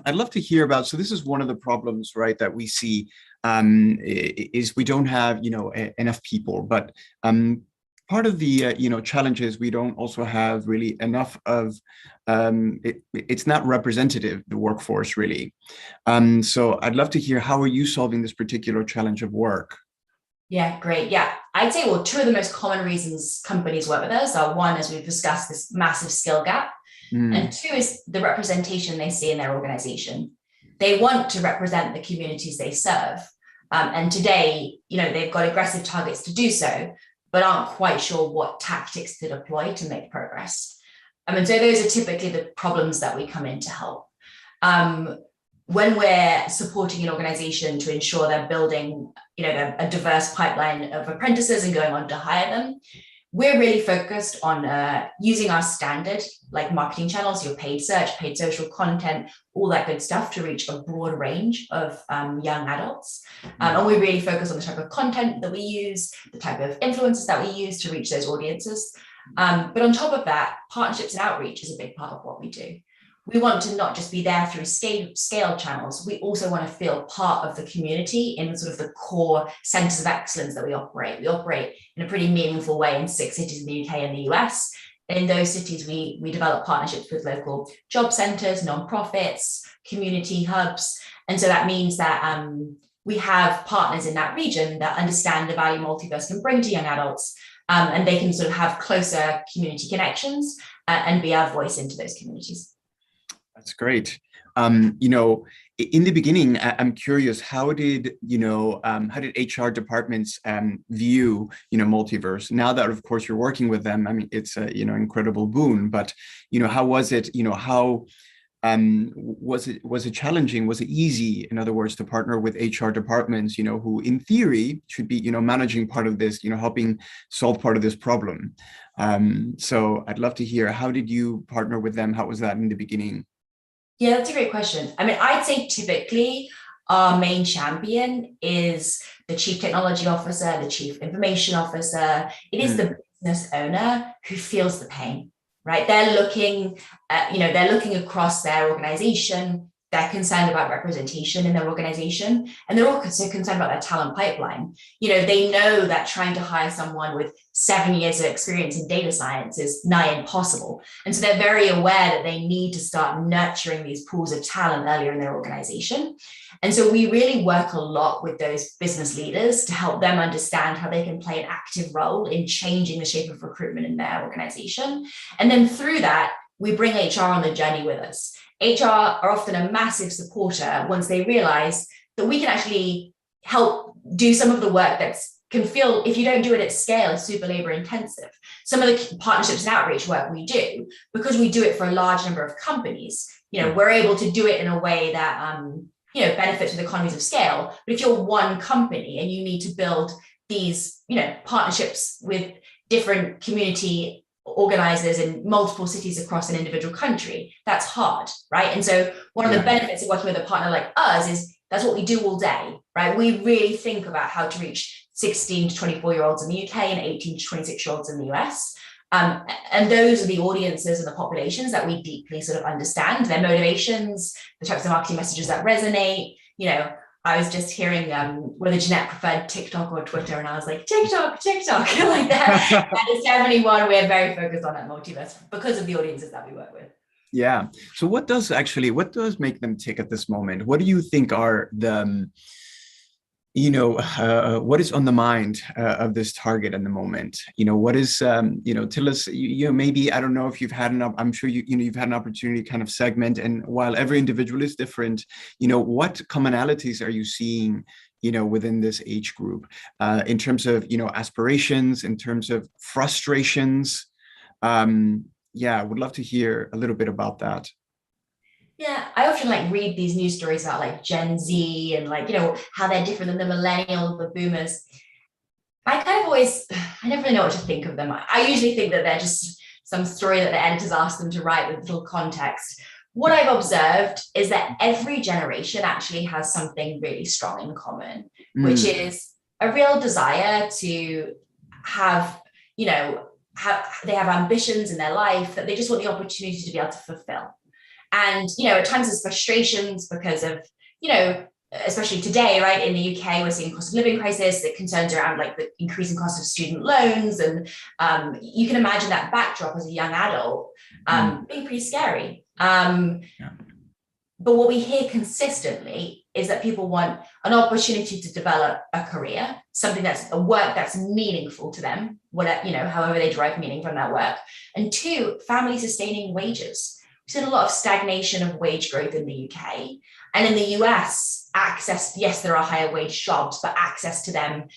I'd love to hear about, so this is one of the problems, right, that we see is we don't have, enough people, but part of the, challenges, we don't also have really enough of, it's not representative, the workforce really. So I'd love to hear, how are you solving this particular challenge of work? Yeah, great. Yeah, I'd say, 2 of the most common reasons companies work with us are, 1, as we've discussed, this massive skill gap. And 2 is the representation they see in their organization. They want to represent the communities they serve. And today, they've got aggressive targets to do so, but aren't quite sure what tactics to deploy to make progress. And so those are typically the problems that we come in to help. When we're supporting an organization to ensure they're building, a diverse pipeline of apprentices and going on to hire them, we're really focused on using our standard, like marketing channels, your paid search, paid social content, all that good stuff to reach a broad range of young adults. And we really focus on the type of content that we use, the type of influencers that we use to reach those audiences. But on top of that, partnerships and outreach is a big part of what we do. we want to not just be there through scale channels, we also want to feel part of the community in sort of the core centers of excellence that we operate. We operate in a pretty meaningful way in 6 cities in the UK and the US. And in those cities, we develop partnerships with local job centers, nonprofits, community hubs. And so that means that we have partners in that region that understand the value multiverse can bring to young adults, and they can sort of have closer community connections and be our voice into those communities. That's great. You know, in the beginning, I'm curious, how did HR departments view, multiverse? Now that, of course, you're working with them, I mean, it's a, incredible boon, but, how was it, how was it challenging? Was it easy, in other words, to partner with HR departments, who in theory should be, managing part of this, helping solve part of this problem? So I'd love to hear, how did you partner with them? How was that in the beginning? Yeah, that's a great question. I mean, I'd say typically our main champion is the chief technology officer, the chief information officer. It is the business owner who feels the pain, right? They're looking at, they're looking across their organization. They're concerned about representation in their organization, and they're also concerned about their talent pipeline. They know that trying to hire someone with 7 years of experience in data science is nigh impossible. And so they're very aware that they need to start nurturing these pools of talent earlier in their organization. And so we really work a lot with those business leaders to help them understand how they can play an active role in changing the shape of recruitment in their organization. And then through that, we bring HR on the journey with us. HR are often a massive supporter once they realize that we can actually help do some of the work can feel, if you don't do it at scale, is super labor intensive. Some of the partnerships and outreach work we do, because we do it for a large number of companies, we're able to do it in a way that, benefits with economies of scale. But if you're one company and you need to build these, partnerships with different community organizers in multiple cities across an individual country, that's hard, right? And so one of the benefits of working with a partner like us is that's what we do all day, right? We really think about how to reach 16 to 24-year-olds in the UK and 18 to 26-year-olds in the US. And those are the audiences and the populations that we deeply sort of understand, their motivations, the types of marketing messages that resonate. I was just hearing whether Jeanette preferred TikTok or Twitter, and I was like, TikTok, like that. That is definitely one we're very focused on at Multiverse because of the audiences that we work with. Yeah. So what does make them tick at this moment? What do you think are the, what is on the mind of this target at the moment? What is, tell us, maybe, I don't know if you've had I'm sure you've had an opportunity to kind of segment, and while every individual is different, what commonalities are you seeing, within this age group, in terms of, aspirations, in terms of frustrations? I would love to hear a little bit about that. Yeah, I often read these news stories about Gen Z and how they're different than the millennials, the boomers. I never really know what to think of them. I usually think that they're just some story that the editors asked them to write with little context. What I've observed is that every generation actually has something really strong in common, which is a real desire to have, they have ambitions in their life that they just want the opportunity to be able to fulfill. And, at times there's frustrations because of, especially today, right, in the UK, we're seeing cost of living crisis, the concerns around the increasing cost of student loans. And you can imagine that backdrop as a young adult being pretty scary. But what we hear consistently is that people want an opportunity to develop a career, something that's a work that's meaningful to them, however they derive meaning from that work. And 2, family sustaining wages. We've seen a lot of stagnation of wage growth in the UK. And in the US, access, yes, there are higher wage jobs, but access to them,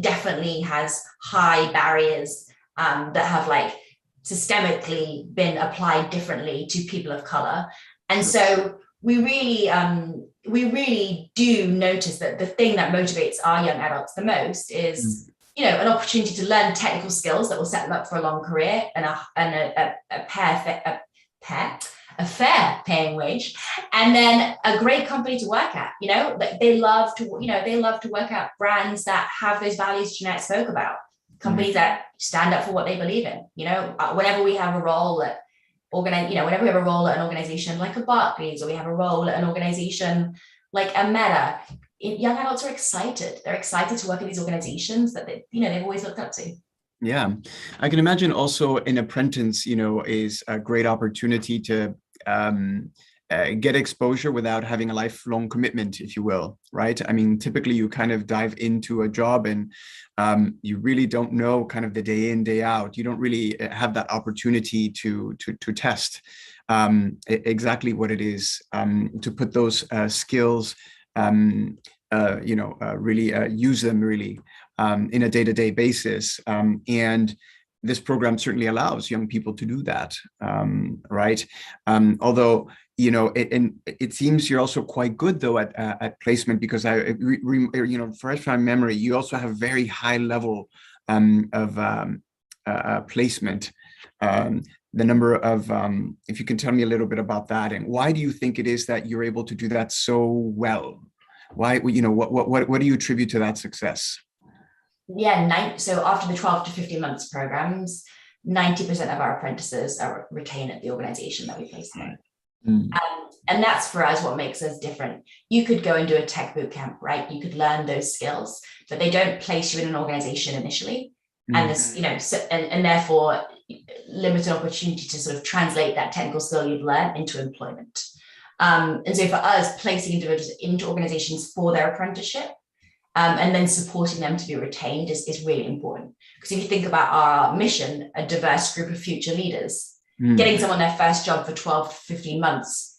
definitely has high barriers that have systemically been applied differently to people of color. And so we really do notice that the thing that motivates our young adults the most is an opportunity to learn technical skills that will set them up for a long career and a fair paying wage, and then a great company to work at. They love to work at brands that have those values Jeanette spoke about, companies that stand up for what they believe in. Whenever we have a role whenever we have a role at an organization like a Barclays, or we have a role at an organization like a Meta, young adults are excited. They're excited to work in these organizations that they've always looked up to. Yeah, I can imagine also an apprentice, is a great opportunity to get exposure without having a lifelong commitment, if you will, right? I mean, typically you kind of dive into a job and you really don't know kind of the day in, day out. You don't really have that opportunity to test exactly what it is, to put those skills, really use them really in a day-to-day basis. And this program certainly allows young people to do that, right? Although, it seems you're also quite good though at placement, because fresh from memory, you also have very high level of placement. The number of, if you can tell me a little bit about that, and why do you think it is that you're able to do that so well? Why, what do you attribute to that success? Yeah, so after the 12 to 15 months programs, 90% of our apprentices are retained at the organization that we place them in. And that's for us what makes us different. You could go and do a tech boot camp, right? You could learn those skills, but they don't place you in an organization initially. And this, and therefore limited opportunity to sort of translate that technical skill you've learned into employment. And so for us, placing individuals into organizations for their apprenticeship, and then supporting them to be retained is really important. Because if you think about our mission, a diverse group of future leaders, getting someone their first job for 12 to 15 months,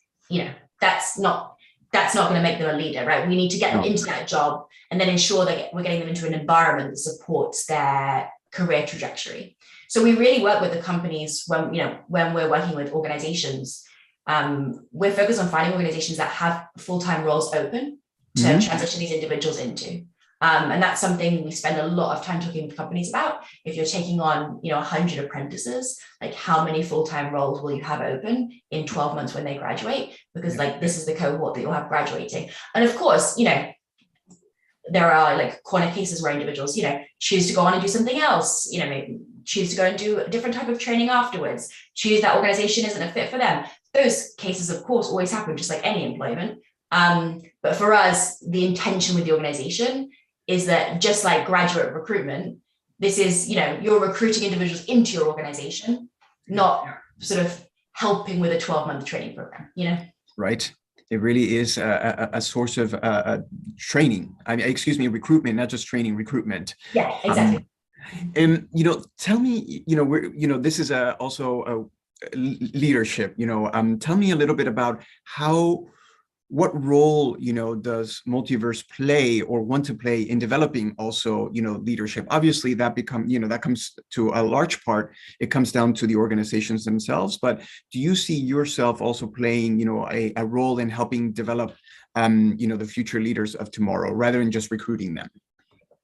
that's not going to make them a leader, right? We need to get them into that job and then ensure that we're getting them into an environment that supports their career trajectory. So we really work with the companies when we're working with organizations. We're focused on finding organizations that have full-time roles open to transition these individuals into. And that's something we spend a lot of time talking with companies about. If you're taking on, 100 apprentices, like how many full-time roles will you have open in 12 months when they graduate? Because this is the cohort that you'll have graduating. And of course, there are like corner cases where individuals, choose to go on and do something else, maybe choose to go and do a different type of training afterwards, choose that organization isn't a fit for them. Those cases, of course, always happen, just like any employment. But for us, the intention with the organization is that just like graduate recruitment, this is, you're recruiting individuals into your organization, not sort of helping with a 12-month training program, Right. It really is a source of training. Recruitment, not just training, recruitment. Yeah, exactly. And, tell me, this is also a leadership, tell me a little bit about what role, does Multiverse play or want to play in developing also, leadership? Obviously that that comes to a large part, it comes down to the organizations themselves, but do you see yourself also playing, a role in helping develop, the future leaders of tomorrow rather than just recruiting them?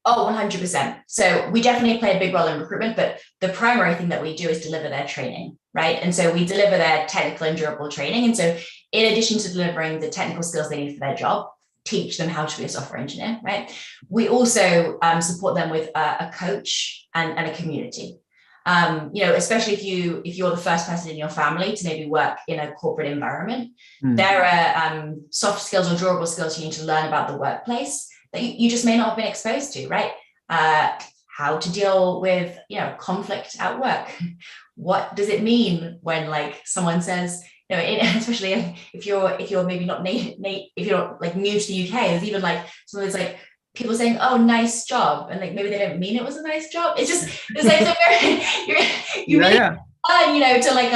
Oh, 100%. So we definitely play a big role in recruitment, but the primary thing that we do is deliver their training, right? And so we deliver their technical and durable training. And so in addition to delivering the technical skills they need for their job, teach them how to be a software engineer, right? We also support them with a coach and a community. Especially if you're the first person in your family to maybe work in a corporate environment, there are soft skills or durable skills you need to learn about the workplace that you just may not have been exposed to, right? How to deal with, conflict at work. What does it mean when like someone says, especially if you're maybe not if you're like new to the UK, there's even like someone's like people saying, "Oh, nice job," and like maybe they don't mean it was a nice job. It's just it's like learn, to like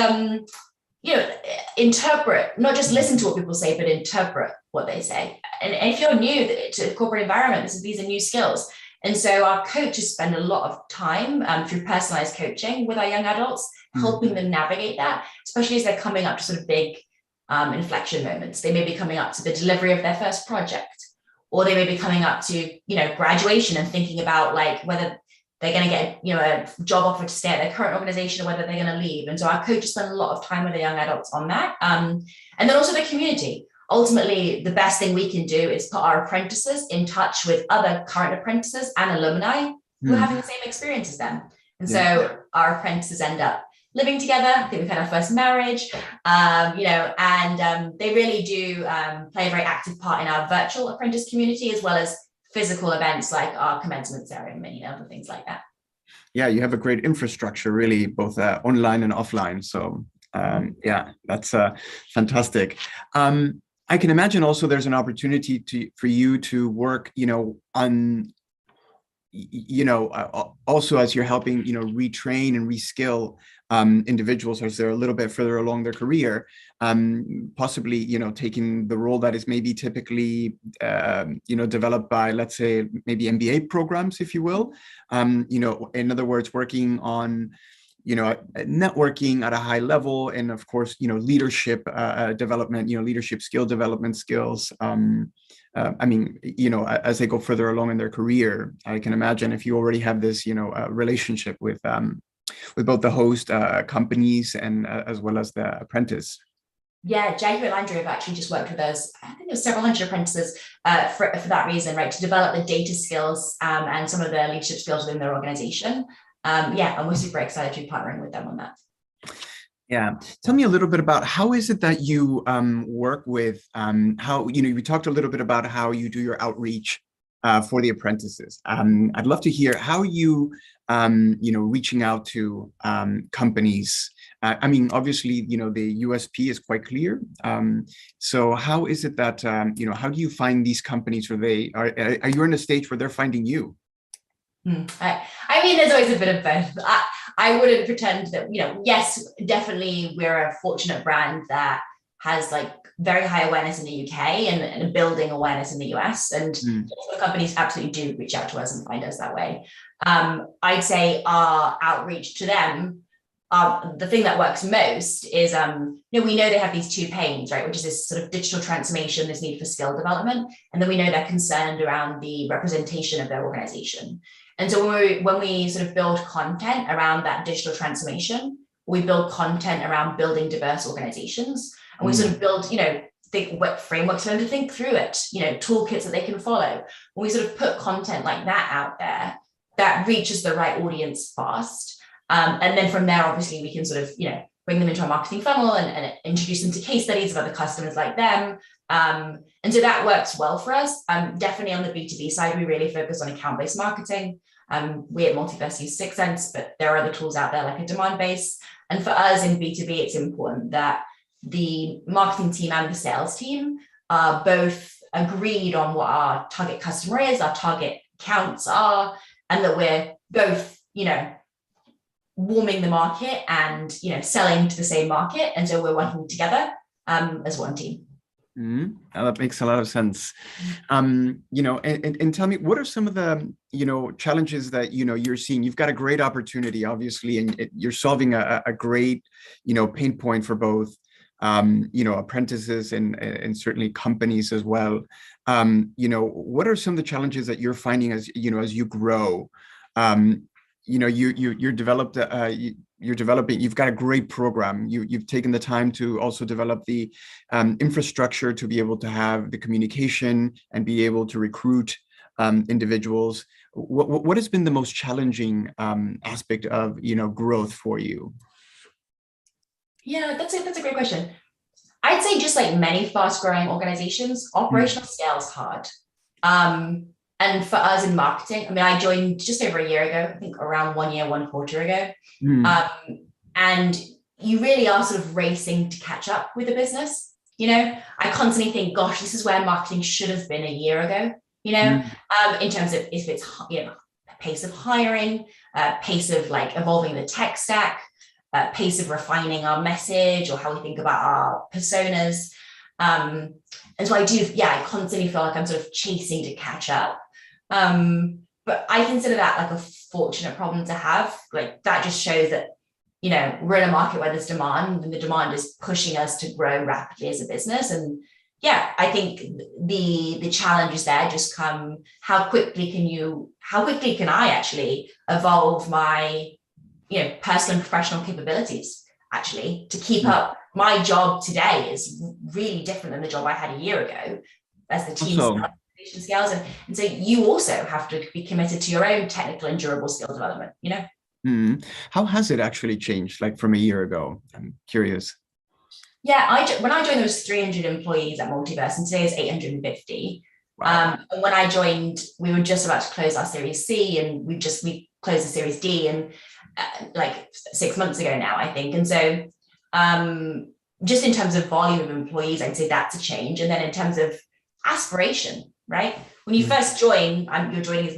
interpret, not just listen to what people say, but interpret what they say. And if you're new to a corporate environment, these are new skills. And so our coaches spend a lot of time through personalized coaching with our young adults, helping them navigate that, especially as they're coming up to sort of big inflection moments. They may be coming up to the delivery of their first project, or they may be coming up to, graduation and thinking about like whether they're going to get, a job offer to stay at their current organization or whether they're going to leave. And so our coaches spend a lot of time with the young adults on that. And then also the community. Ultimately, the best thing we can do is put our apprentices in touch with other current apprentices and alumni who are having the same experience as them. And so our apprentices end up, living together. I think we've had our first marriage, and they really do play a very active part in our virtual apprentice community, as well as physical events like our commencement ceremony and other things like that. Yeah, you have a great infrastructure, really, both online and offline. So yeah, that's fantastic. I can imagine also there's an opportunity for you to work, on, also as you're helping, retrain and reskill individuals as they're a little bit further along their career, possibly, taking the role that is maybe typically, developed by, let's say, maybe MBA programs, if you will. In other words, working on, networking at a high level, and of course, leadership development, leadership skill development skills. As they go further along in their career, I can imagine if you already have this, relationship with both the host companies and as well as the apprentice. Yeah, Jacob and Andrew have actually just worked with us. I think there's several hundred apprentices for that reason, right? To develop the data skills and some of the leadership skills within their organization. And we're super excited to be partnering with them on that. Yeah. Tell me a little bit about how is it that you work with, how, we talked a little bit about how you do your outreach for the apprentices. I'd love to hear how you, reaching out to companies. Obviously, the USP is quite clear. So how is it that, how do you find these companies? Are you in a stage where they're finding you? There's always a bit of both. I wouldn't pretend that, yes, definitely we're a fortunate brand that has like very high awareness in the UK and building awareness in the US. And companies absolutely do reach out to us and find us that way. I'd say our outreach to them, the thing that works most is, we know they have these two pains, right? Which is this sort of digital transformation, this need for skill development. And then we know they're concerned around the representation of their organization. And so when we sort of build content around that digital transformation, we build content around building diverse organizations, and we sort of build, think frameworks for them to think through it, toolkits that they can follow. When we sort of put content like that out there, that reaches the right audience fast. And then from there, obviously, we can sort of, bring them into our marketing funnel and introduce them to case studies of other customers like them. And so that works well for us. Definitely on the B2B side, we really focus on account-based marketing. We at Multiverse use 6sense, but there are other tools out there like a demand base. And for us in B2B, it's important that the marketing team and the sales team are both agreed on what our target customer is, our target accounts are, and that we're both, warming the market and, selling to the same market. And so we're working together as one team. That makes a lot of sense. And tell me, what are some of the, challenges that, you're seeing? You've got a great opportunity, obviously, and you're solving a great, pain point for both, apprentices and certainly companies as well. What are some of the challenges that you're finding as you grow? You're developing, you've got a great program. You've taken the time to also develop the infrastructure to be able to have the communication and be able to recruit individuals. What has been the most challenging aspect of, growth for you? Yeah, that's a great question. I'd say just like many fast growing organizations, operational scale is hard. And for us in marketing, I joined just over a year ago, I think around 1 year, 1 quarter ago. And you really are sort of racing to catch up with the business. I constantly think, gosh, this is where marketing should have been a year ago, in terms of if it's, pace of hiring, pace of like evolving the tech stack, pace of refining our message or how we think about our personas. And so I constantly feel like I'm sort of chasing to catch up. But I consider that like a fortunate problem to have. Like that just shows that, we're in a market where there's demand and the demand is pushing us to grow rapidly as a business. And I think the challenges there just come, how quickly can I actually evolve my, personal and professional capabilities actually to keep up. My job today is really different than the job I had a year ago as the team scales. And so you also have to be committed to your own technical and durable skill development, Mhm. How has it actually changed, like from a year ago? I'm curious. Yeah, when I joined, there was 300 employees at Multiverse, and today is 850. Wow. And when I joined, we were just about to close our Series C, and we closed the Series D, and like 6 months ago now, I think. And so, just in terms of volume of employees, I'd say that's a change. And then in terms of aspiration, right? When you first join, you're joining as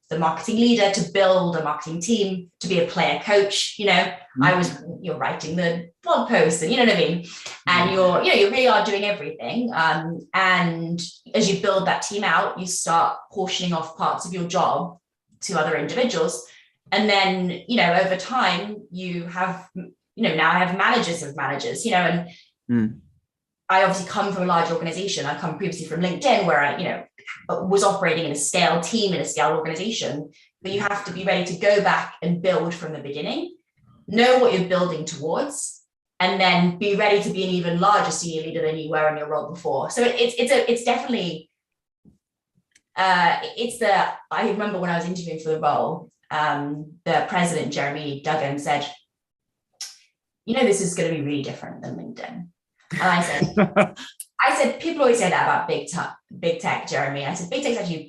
the marketing leader to build a marketing team, to be a player coach. You're writing the blog posts, and you know what I mean. And you really are doing everything. And as you build that team out, you start portioning off parts of your job to other individuals, and then over time you have now I have managers of managers, and I obviously come from a large organization. I come previously from LinkedIn, where I, was operating in a scaled team, in a scaled organization. But you have to be ready to go back and build from the beginning, know what you're building towards, and then be ready to be an even larger senior leader than you were in your role before. So it's definitely I remember when I was interviewing for the role, the president, Jeremy Duggan, said, this is going to be really different than LinkedIn. And I said, people always say that about big tech, Jeremy. I said, big tech's actually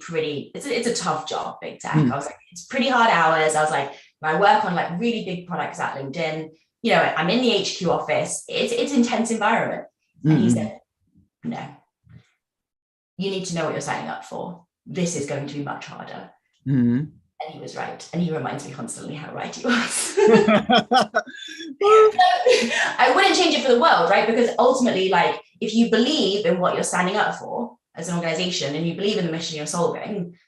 it's a tough job, big tech. I was like, it's pretty hard hours. I was like, I work on like really big products at LinkedIn. I'm in the HQ office. It's intense environment. And he said, no, you need to know what you're signing up for. This is going to be much harder. And he was right. And he reminds me constantly how right he was. I wouldn't change it for the world, right? Because ultimately, like, if you believe in what you're standing up for as an organization, and you believe in the mission you're solving,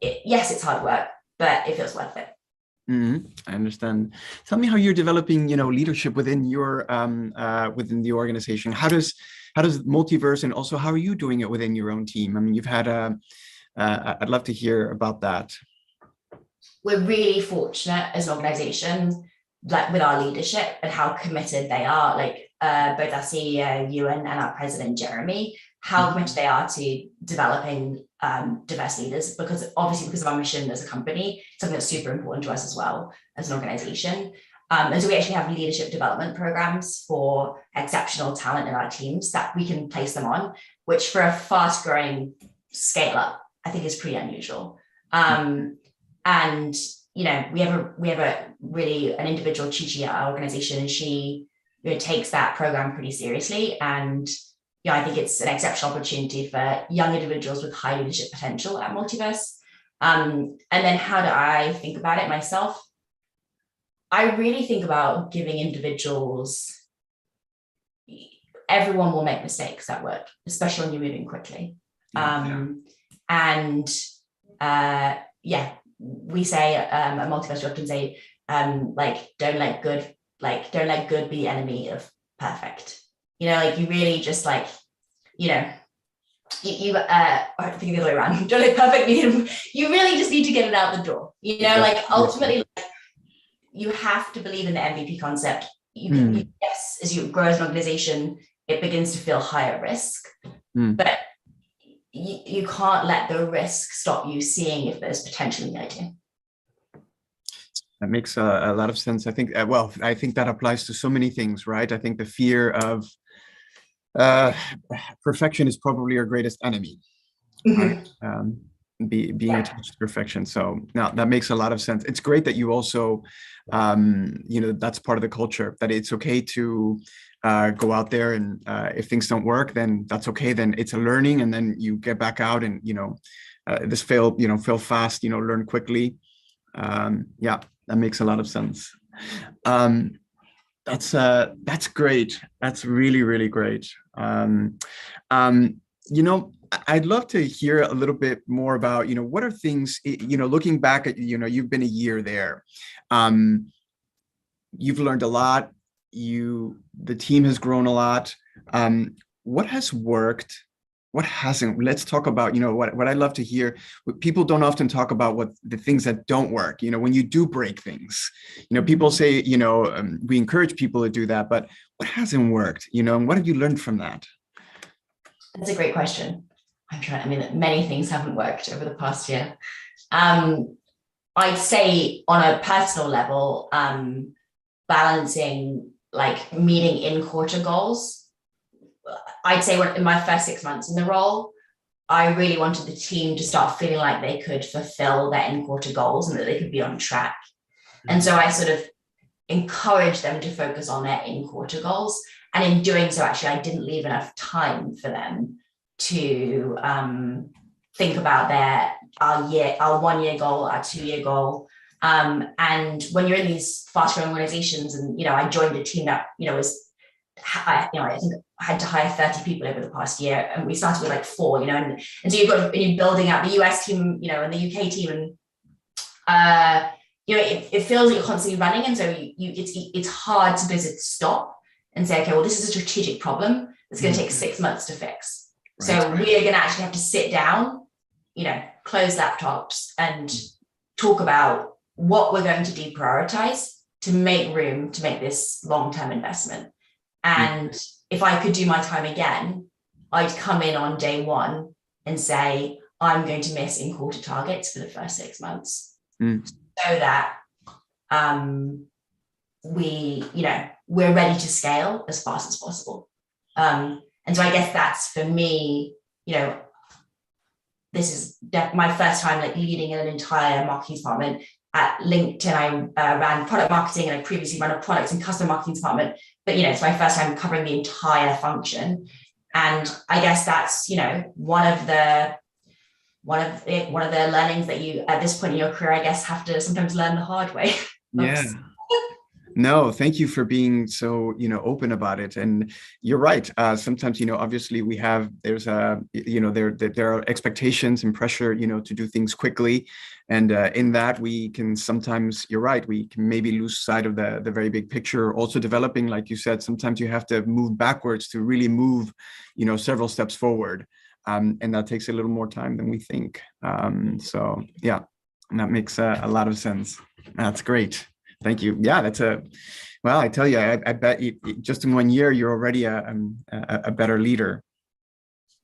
yes, it's hard work, but it feels worth it. I understand. Tell me how you're developing, leadership within your within the organization. How does Multiverse, and also how are you doing it within your own team? I mean, you've had I'd love to hear about that. We're really fortunate as an organization, like with our leadership and how committed they are, like both our CEO, Ewan, and our president, Jeremy, how committed they are to developing diverse leaders, because of our mission as a company, something that's super important to us as well as an organization. And so we actually have leadership development programs for exceptional talent in our teams that we can place them on, which for a fast growing scale up, I think is pretty unusual. And we have an individual, Chichi, at our organization, and she takes that program pretty seriously. And I think it's an exceptional opportunity for young individuals with high leadership potential at Multiverse. And then how do I think about it myself? I really think about giving individuals, everyone will make mistakes at work, especially when you're moving quickly. We say at Multiverse, we often say, don't let good be the enemy of perfect. You really just I think the other way around. Don't let perfect be, you really just need to get it out the door. Ultimately, you have to believe in the MVP concept. Yes, as you grow as an organization, it begins to feel higher risk, but you can't let the risk stop you seeing if there's potential in the idea. That makes a lot of sense. I think, I think that applies to so many things, right? I think the fear of perfection is probably our greatest enemy, right? Being attached to perfection. So now that makes a lot of sense. It's great that you also, that's part of the culture, that it's okay to go out there, and if things don't work, then that's okay. Then it's a learning, and then you get back out and, fail fast, learn quickly. That makes a lot of sense. That's great. That's really, really great. I'd love to hear a little bit more about, what are things, looking back at, you've been a year there. You've learned a lot. The team has grown a lot. What has worked? What hasn't? Let's talk about, what I love to hear. People don't often talk about what the things that don't work, when you do break things, people say, we encourage people to do that, but what hasn't worked, and what have you learned from that? That's a great question. Many things haven't worked over the past year. I'd say on a personal level, balancing like meeting in quarter goals. I'd say in my first 6 months in the role, I really wanted the team to start feeling like they could fulfill their in quarter goals and that they could be on track. And so I sort of encouraged them to focus on their in quarter goals. And in doing so, actually, I didn't leave enough time for them to think about our 1 year goal, our 2 year goal. And when you're in these fast growing organizations, and, I joined a team that, I think I had to hire 30 people over the past year, and we started with like 4, and so you're building out the US team, and the UK team, and it feels like you're constantly running, and so it's hard to visit stop and say, okay, well, this is a strategic problem that's going to take 6 months to fix. Right. So we are going to actually have to sit down, close laptops and talk about what we're going to deprioritize to make room to make this long-term investment. And if I could do my time again, I'd come in on day 1 and say, I'm going to miss in quarter targets for the first 6 months so that we're ready to scale as fast as possible. And so I guess that's, for me, this is my first time like leading an entire marketing department. At LinkedIn, I ran product marketing, and I previously ran a product and customer marketing department. But it's my first time covering the entire function, and I guess that's one of the learnings that you at this point in your career, I guess, have to sometimes learn the hard way. Yeah. No, thank you for being so, open about it. And you're right. Sometimes, obviously there are expectations and pressure, to do things quickly. And in that, we can sometimes, you're right, we can maybe lose sight of the very big picture. Also developing, like you said, sometimes you have to move backwards to really move, several steps forward. And that takes a little more time than we think. So yeah, and that makes a lot of sense. That's great. Thank you. Yeah, well, I tell you, I bet just in 1 year, you're already a better leader.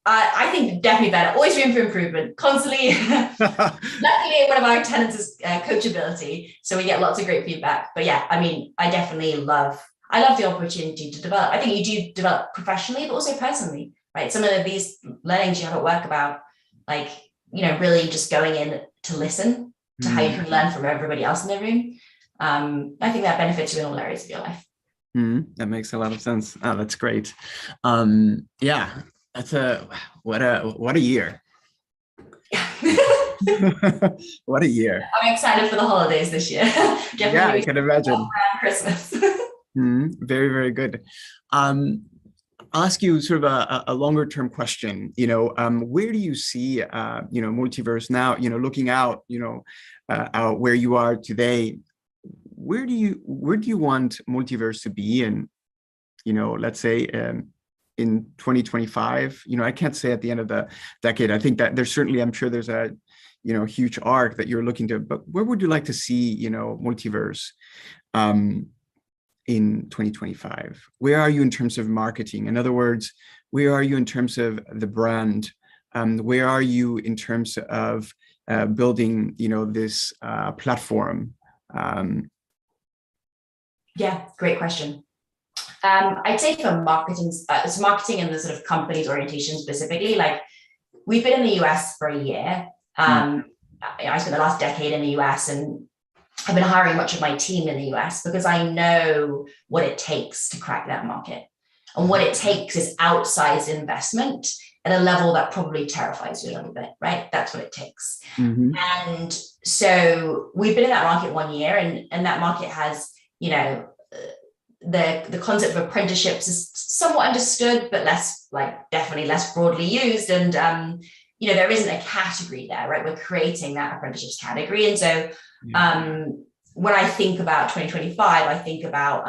I think definitely better. Always room for improvement, constantly. Luckily, one of our tenets is coachability, so we get lots of great feedback. But yeah, I definitely love the opportunity to develop. I think you do develop professionally, but also personally, right? Some of these learnings you have at work about, like, really just going in to listen to how you can learn from everybody else in the room. I think that benefits you in all areas of your life. That makes a lot of sense. Oh, that's great. Yeah, that's what a year. What a year. I'm excited for the holidays this year. Yeah, I can imagine. Around Christmas. Very, very good. I'll ask you sort of a longer term question. Where do you see Multiverse now, looking out, out where you are today? Where do you want Multiverse to be in, let's say in 2025? I can't say at the end of the decade. I think that there's certainly, I'm sure there's a huge arc that you're looking to, but where would you like to see Multiverse in 2025? Where are you in terms of marketing? In other words, where are you in terms of the brand? Where are you in terms of building this platform? Yeah, great question. I'd say for marketing, it's marketing and the sort of company's orientation specifically, like we've been in the US for a year. I spent the last decade in the US, and I've been hiring much of my team in the US because I know what it takes to crack that market. And what it takes is outsized investment at a level that probably terrifies you a little bit, right? That's what it takes. And so we've been in that market 1 year, and that market has, the concept of apprenticeships is somewhat understood, but definitely less broadly used. And, there isn't a category there, right? We're creating that apprenticeships category. And so when I think about 2025, I think about,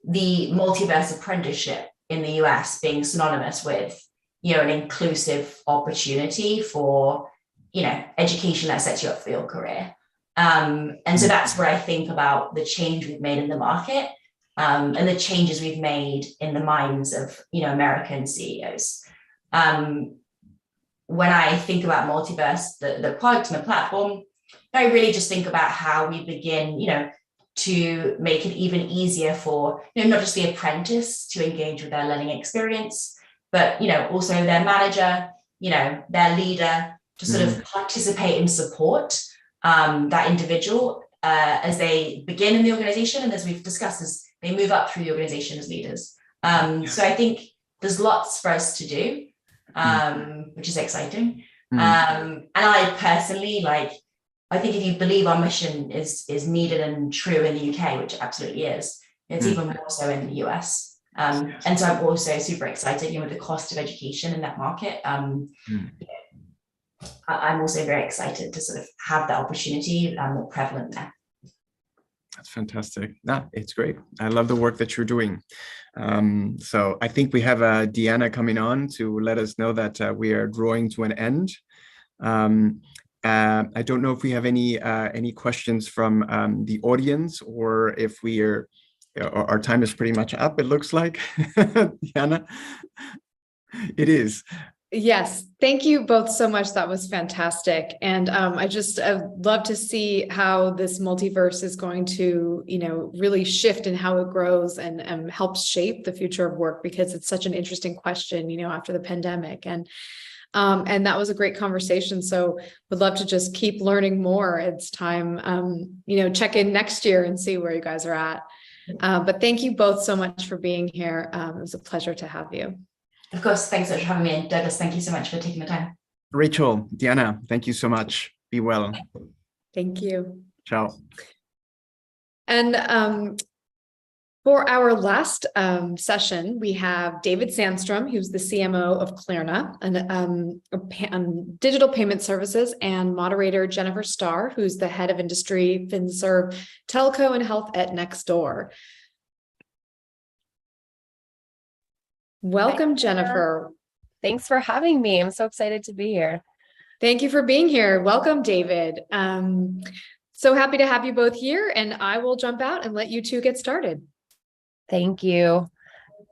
the multiverse apprenticeship in the US being synonymous with, an inclusive opportunity for, education that sets you up for your career. And so that's where I think about the change we've made in the market, and the changes we've made in the minds of, American CEOs. When I think about Multiverse, the product and the platform, I really just think about how we begin, to make it even easier for, not just the apprentice to engage with their learning experience, but, also their manager, their leader to sort of participate and support that individual as they begin in the organization. And as we've discussed, as they move up through the organization as leaders. So I think there's lots for us to do, which is exciting. And I personally, I think if you believe our mission is needed and true in the UK, which it absolutely is, it's even more so in the US. And so I'm also super excited, with the cost of education in that market. I'm also very excited to sort of have that opportunity more prevalent there. That's fantastic. It's great. I love the work that you're doing. So I think we have Deanna coming on to let us know that we are drawing to an end. I don't know if we have any questions from the audience, or if we are, our time is pretty much up, it looks like. Deanna, it is. Yes, thank you both so much. That was fantastic. And I'd love to see how this multiverse is going to, really shift in how it grows and helps shape the future of work, because it's such an interesting question, after the pandemic. And that was a great conversation. So would love to just keep learning more. It's time, check in next year and see where you guys are at. But thank you both so much for being here. It was a pleasure to have you. Of course, thanks so much for having me. And Douglas, thank you so much for taking the time. Rachel, Deanna, thank you so much. Be well. Thank you. Ciao. And for our last session, we have David Sandstrom, who's the CMO of Klarna, and digital payment services, and moderator Jennifer Starr, who's the head of industry, FinServe, telco and health at Nextdoor. Welcome, Jennifer. Thanks for having me. I'm so excited to be here. Thank you for being here. Welcome, David. So happy to have you both here, and I will jump out and let you two get started. Thank you.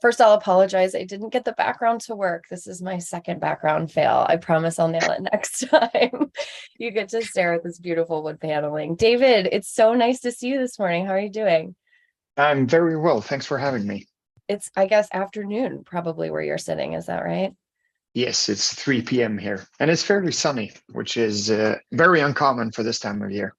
First, I'll apologize. I didn't get the background to work. This is my second background fail. I promise I'll nail it next time. You get to stare at this beautiful wood paneling. David, it's so nice to see you this morning. How are you doing? I'm very well. Thanks for having me. It's, I guess, afternoon, probably where you're sitting. Is that right? Yes, it's 3 p.m. here, and it's fairly sunny, which is very uncommon for this time of year.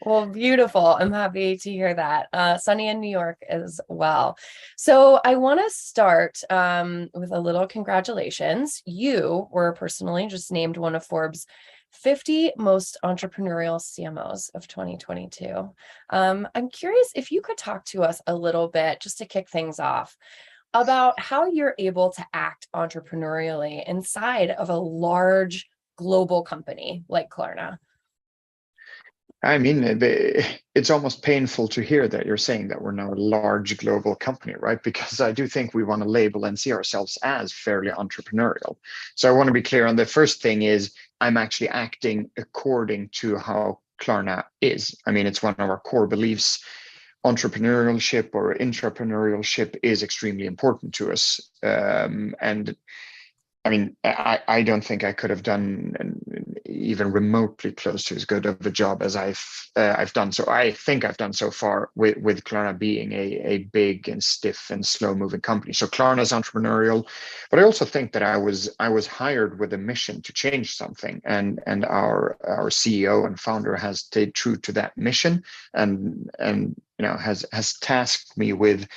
Well, beautiful. I'm happy to hear that. Sunny in New York as well. So I want to start with a little congratulations. You were personally just named one of Forbes' 50 most entrepreneurial CMOs of 2022. I'm curious if you could talk to us a little bit, just to kick things off, about how you're able to act entrepreneurially inside of a large global company like Klarna. I mean, it's almost painful to hear that you're saying that we're now a large global company, right? Because I do think we want to label and see ourselves as fairly entrepreneurial. So I want to be clear on the first thing is I'm actually acting according to how Klarna is. I mean, it's one of our core beliefs. Entrepreneurship or intrapreneurship is extremely important to us. And I mean, I don't think I could have done even remotely close to as good of a job as I've done. So I think I've done so far with Klarna being a big and stiff and slow moving company. So Klarna is entrepreneurial, but I also think that I was hired with a mission to change something, and our CEO and founder has stayed true to that mission, and has tasked me with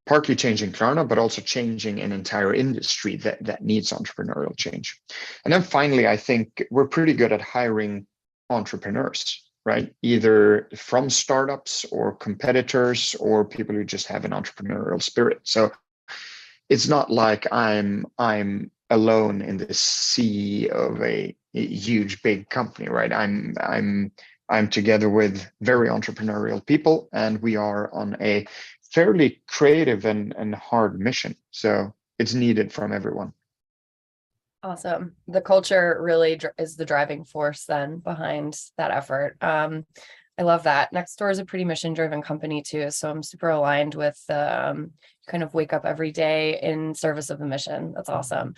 partly changing Klarna, but also changing an entire industry that needs entrepreneurial change. And then finally, I think we're pretty good at hiring entrepreneurs, right? Either from startups or competitors or people who just have an entrepreneurial spirit. So it's not like I'm alone in the sea of a huge, big company, right? I'm together with very entrepreneurial people, and we are on a fairly creative and hard mission. So it's needed from everyone. Awesome. The culture really is the driving force then behind that effort. I love that. Nextdoor is a pretty mission-driven company too, so I'm super aligned with kind of wake up every day in service of the mission. That's awesome.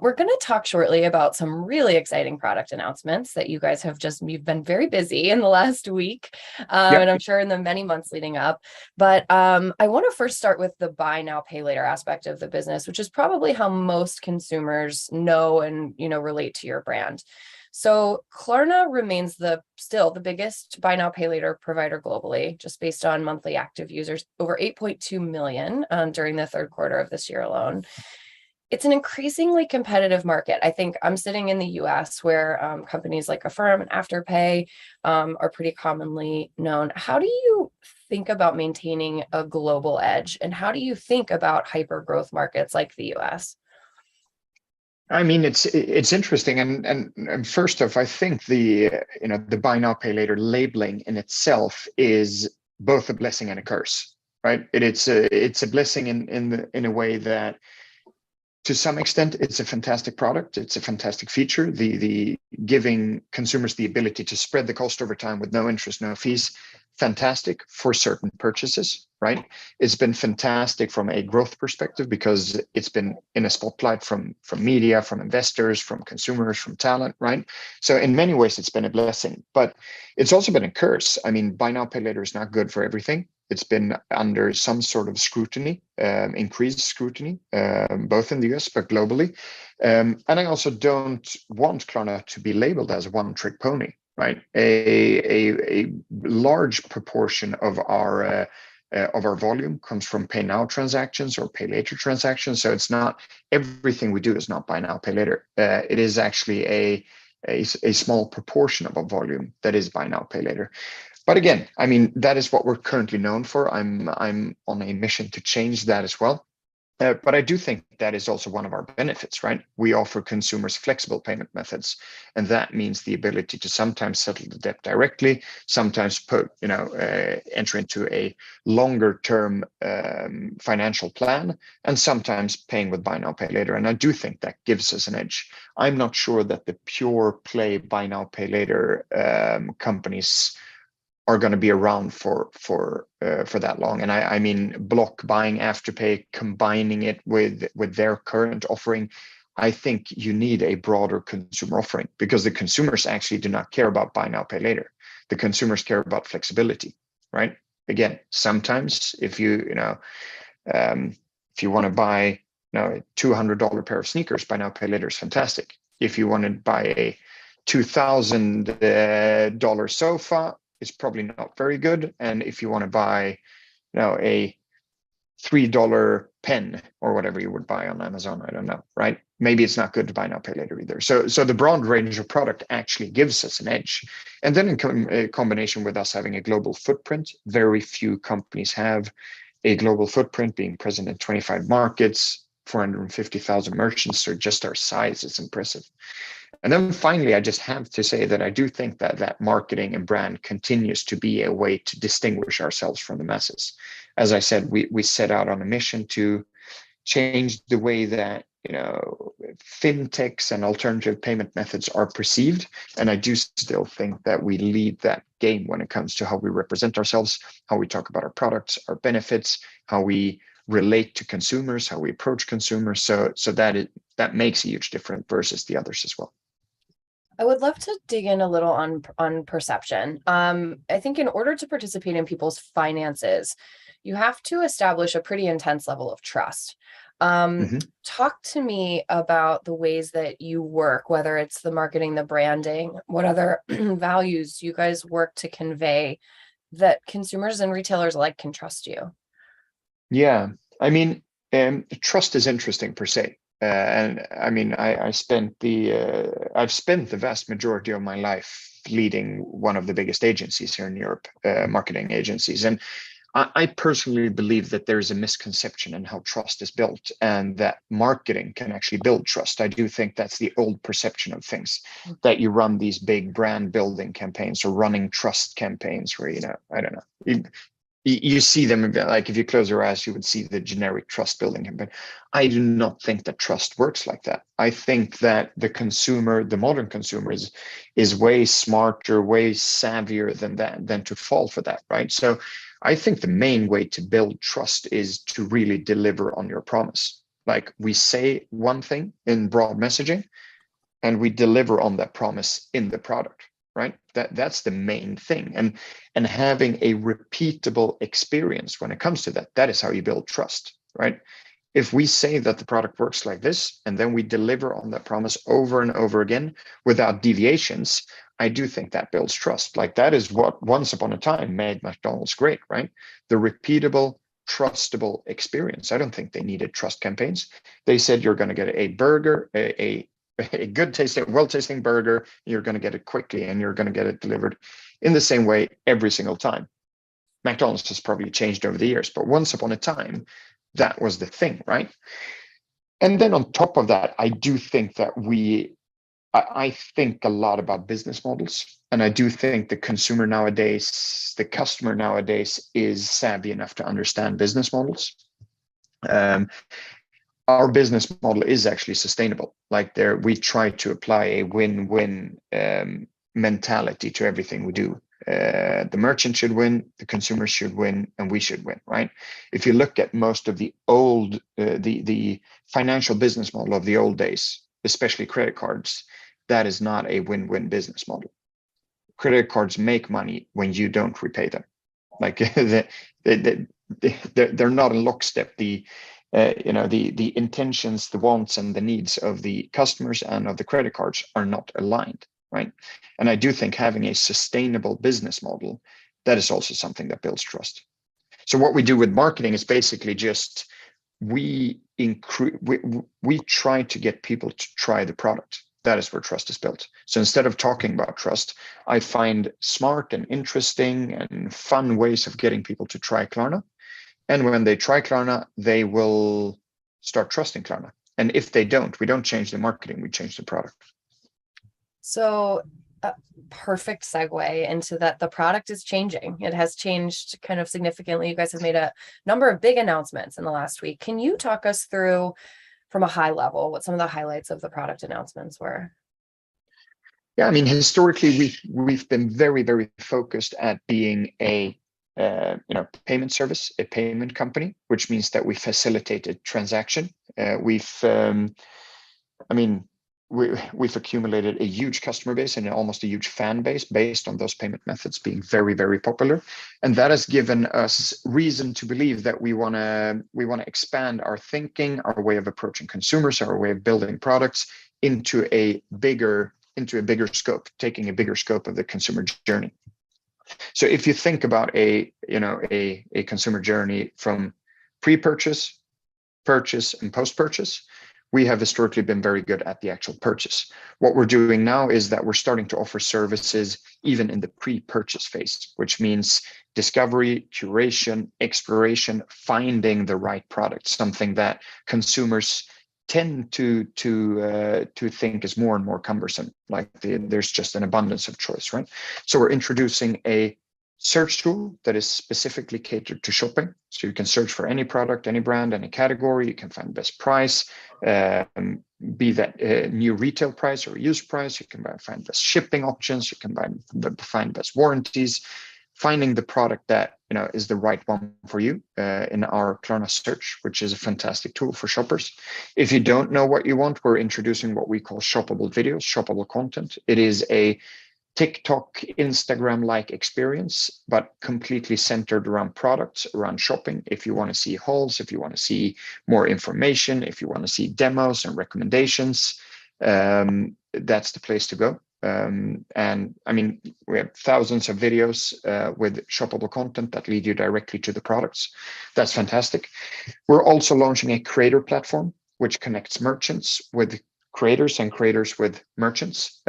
We're going to talk shortly about some really exciting product announcements that you guys have you've been very busy in the last week, and I'm sure in the many months leading up. But I want to first start with the buy now, pay later aspect of the business, which is probably how most consumers know and relate to your brand. So Klarna remains still the biggest buy now, pay later provider globally, just based on monthly active users, over 8.2 million during the third quarter of this year alone. It's an increasingly competitive market. I think I'm sitting in the US where companies like Affirm and Afterpay are pretty commonly known. How do you think about maintaining a global edge? And how do you think about hyper growth markets like the US? I mean, it's interesting, and first off, I think the buy now pay later labeling in itself is both a blessing and a curse, right? It's a blessing in a way that, to some extent, it's a fantastic product. It's a fantastic feature. The giving consumers the ability to spread the cost over time with no interest, no fees, fantastic for certain purchases, right? It's been fantastic from a growth perspective because it's been in a spotlight from media, from investors, from consumers, from talent, right? So in many ways, it's been a blessing, but it's also been a curse. I mean, buy now, pay later is not good for everything. It's been under some sort of scrutiny, increased scrutiny, both in the US but globally. And I also don't want Klarna to be labeled as a one-trick pony, right? A large proportion of our volume comes from pay now transactions or pay later transactions. So it's not everything we do is not buy now, pay later. It is actually a small proportion of our volume that is buy now, pay later. But again, I mean, that is what we're currently known for. I'm on a mission to change that as well. But I do think that is also one of our benefits, right? We offer consumers flexible payment methods, and that means the ability to sometimes settle the debt directly, sometimes enter into a longer term financial plan, and sometimes paying with buy now, pay later. And I do think that gives us an edge. I'm not sure that the pure play buy now, pay later companies are going to be around for that long. And I mean, Block buying Afterpay, combining it with their current offering, I think you need a broader consumer offering because the consumers actually do not care about buy now, pay later. The consumers care about flexibility, right? Again, sometimes if you want to buy a $200 pair of sneakers, buy now, pay later is fantastic. If you want to buy a $2,000 sofa, it's probably not very good. And if you want to buy, a $3 pen or whatever you would buy on Amazon, I don't know, right? Maybe it's not good to buy now, pay later either. So the broad range of product actually gives us an edge. And then in combination with us having a global footprint, very few companies have a global footprint, being present in 25 markets, 450,000 merchants. So just our size is impressive. And then finally, I just have to say that I do think that marketing and brand continues to be a way to distinguish ourselves from the masses. As I said, we set out on a mission to change the way that fintechs and alternative payment methods are perceived. And I do still think that we lead that game when it comes to how we represent ourselves, how we talk about our products, our benefits, how we relate to consumers, how we approach consumers. So that makes a huge difference versus the others as well. I would love to dig in a little on perception. I think in order to participate in people's finances, you have to establish a pretty intense level of trust. Talk to me about the ways that you work, whether it's the marketing, the branding, what other values you guys work to convey that consumers and retailers alike can trust you. Yeah, I mean, trust is interesting per se. And I mean, I've spent the vast majority of my life leading one of the biggest agencies here in Europe, marketing agencies. And I personally believe that there's a misconception in how trust is built and that marketing can actually build trust. I do think that's the old perception of things, that you run these big brand building campaigns or running trust campaigns where, I don't know, You see them, like if you close your eyes, you would see the generic trust building campaign. I do not think that trust works like that. I think that the consumer, the modern consumer, is way smarter, way savvier than that, than to fall for that, right? So I think the main way to build trust is to really deliver on your promise. Like we say one thing in broad messaging, and we deliver on that promise in the product, right? That's the main thing. And having a repeatable experience when it comes to that, that is how you build trust, right? If we say that the product works like this, and then we deliver on that promise over and over again without deviations, I do think that builds trust. Like that is what once upon a time made McDonald's great, right? The repeatable, trustable experience. I don't think they needed trust campaigns. They said you're going to get a burger, a good tasting, well-tasting burger, you're going to get it quickly and you're going to get it delivered in the same way every single time. McDonald's has probably changed over the years, but once upon a time, that was the thing, right? And then on top of that, I do think that I think a lot about business models. And I do think the consumer nowadays, the customer nowadays is savvy enough to understand business models. Our business model is actually sustainable. Like there, we try to apply a win-win mentality to everything we do. The merchant should win, the consumer should win, and we should win, right? If you look at most of the old, the financial business model of the old days, especially credit cards, that is not a win-win business model. Credit cards make money when you don't repay them. Like they're not in lockstep. The intentions, the wants, and the needs of the customers and of the credit cards are not aligned, right? And I do think having a sustainable business model, that is also something that builds trust. So what we do with marketing is basically just we try to get people to try the product. That is where trust is built. So instead of talking about trust, I find smart and interesting and fun ways of getting people to try Klarna. And when they try Klarna, they will start trusting Klarna. And if they don't, we don't change the marketing, we change the product. So a perfect segue into that. The product is changing. It has changed kind of significantly. You guys have made a number of big announcements in the last week. Can you talk us through from a high level what some of the highlights of the product announcements were? Yeah, I mean, historically, we've been very, very focused at being a payment service, a payment company, which means that we facilitated transaction. We've accumulated a huge customer base and almost a huge fan base based on those payment methods being very, very popular. And that has given us reason to believe that we want to expand our thinking, our way of approaching consumers, our way of building products into a bigger scope, taking a bigger scope of the consumer journey. So if you think about a consumer journey from pre-purchase, purchase, and post-purchase, we have historically been very good at the actual purchase. What we're doing now is that we're starting to offer services even in the pre-purchase phase, which means discovery, curation, exploration, finding the right product, something that consumers tend to think is more and more cumbersome. Like there's just an abundance of choice, right? So we're introducing a search tool that is specifically catered to shopping. So you can search for any product, any brand, any category. You can find best price, be that new retail price or used price. You can find best shipping options. You can find best warranties. Finding the product that is the right one for you in our Klarna search, which is a fantastic tool for shoppers. If you don't know what you want, we're introducing what we call shoppable videos, shoppable content. It is a TikTok, Instagram-like experience, but completely centered around products, around shopping. If you want to see hauls, if you want to see more information, if you want to see demos and recommendations, that's the place to go. And I mean, we have thousands of videos with shoppable content that lead you directly to the products. That's fantastic. We're also launching a creator platform, which connects merchants with creators and creators with merchants.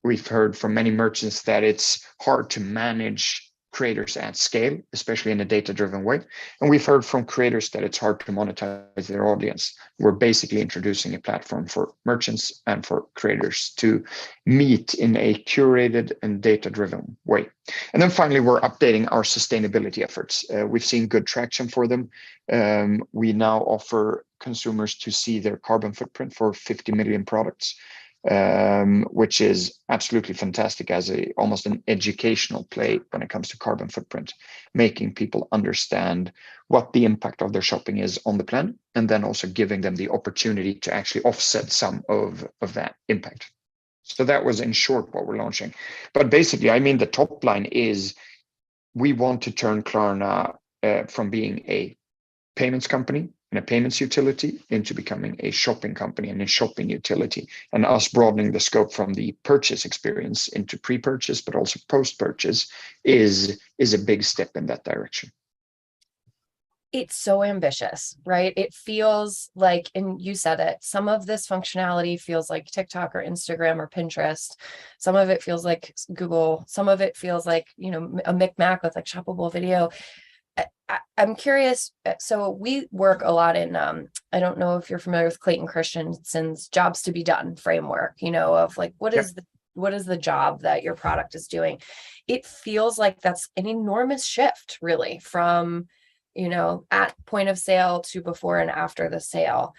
We've heard from many merchants that it's hard to manage creators at scale, especially in a data-driven way. And we've heard from creators that it's hard to monetize their audience. We're basically introducing a platform for merchants and for creators to meet in a curated and data-driven way. And then finally, we're updating our sustainability efforts. We've seen good traction for them. We now offer consumers to see their carbon footprint for 50 million products, which is absolutely fantastic as almost an educational play when it comes to carbon footprint, making people understand what the impact of their shopping is on the planet, and then also giving them the opportunity to actually offset some of that impact. So that was in short what we're launching. But basically, I mean, the top line is we want to turn Klarna from being a payments company and a payments utility into becoming a shopping company and a shopping utility, and us broadening the scope from the purchase experience into pre-purchase, but also post-purchase is a big step in that direction. It's so ambitious, right? It feels like, and you said it, some of this functionality feels like TikTok or Instagram or Pinterest. Some of it feels like Google. Some of it feels like, a micmac with like shoppable video. I'm curious. So we work a lot in, I don't know if you're familiar with Clayton Christensen's Jobs to Be Done framework, of like, what is the job that your product is doing? It feels like that's an enormous shift really from, at point of sale to before and after the sale.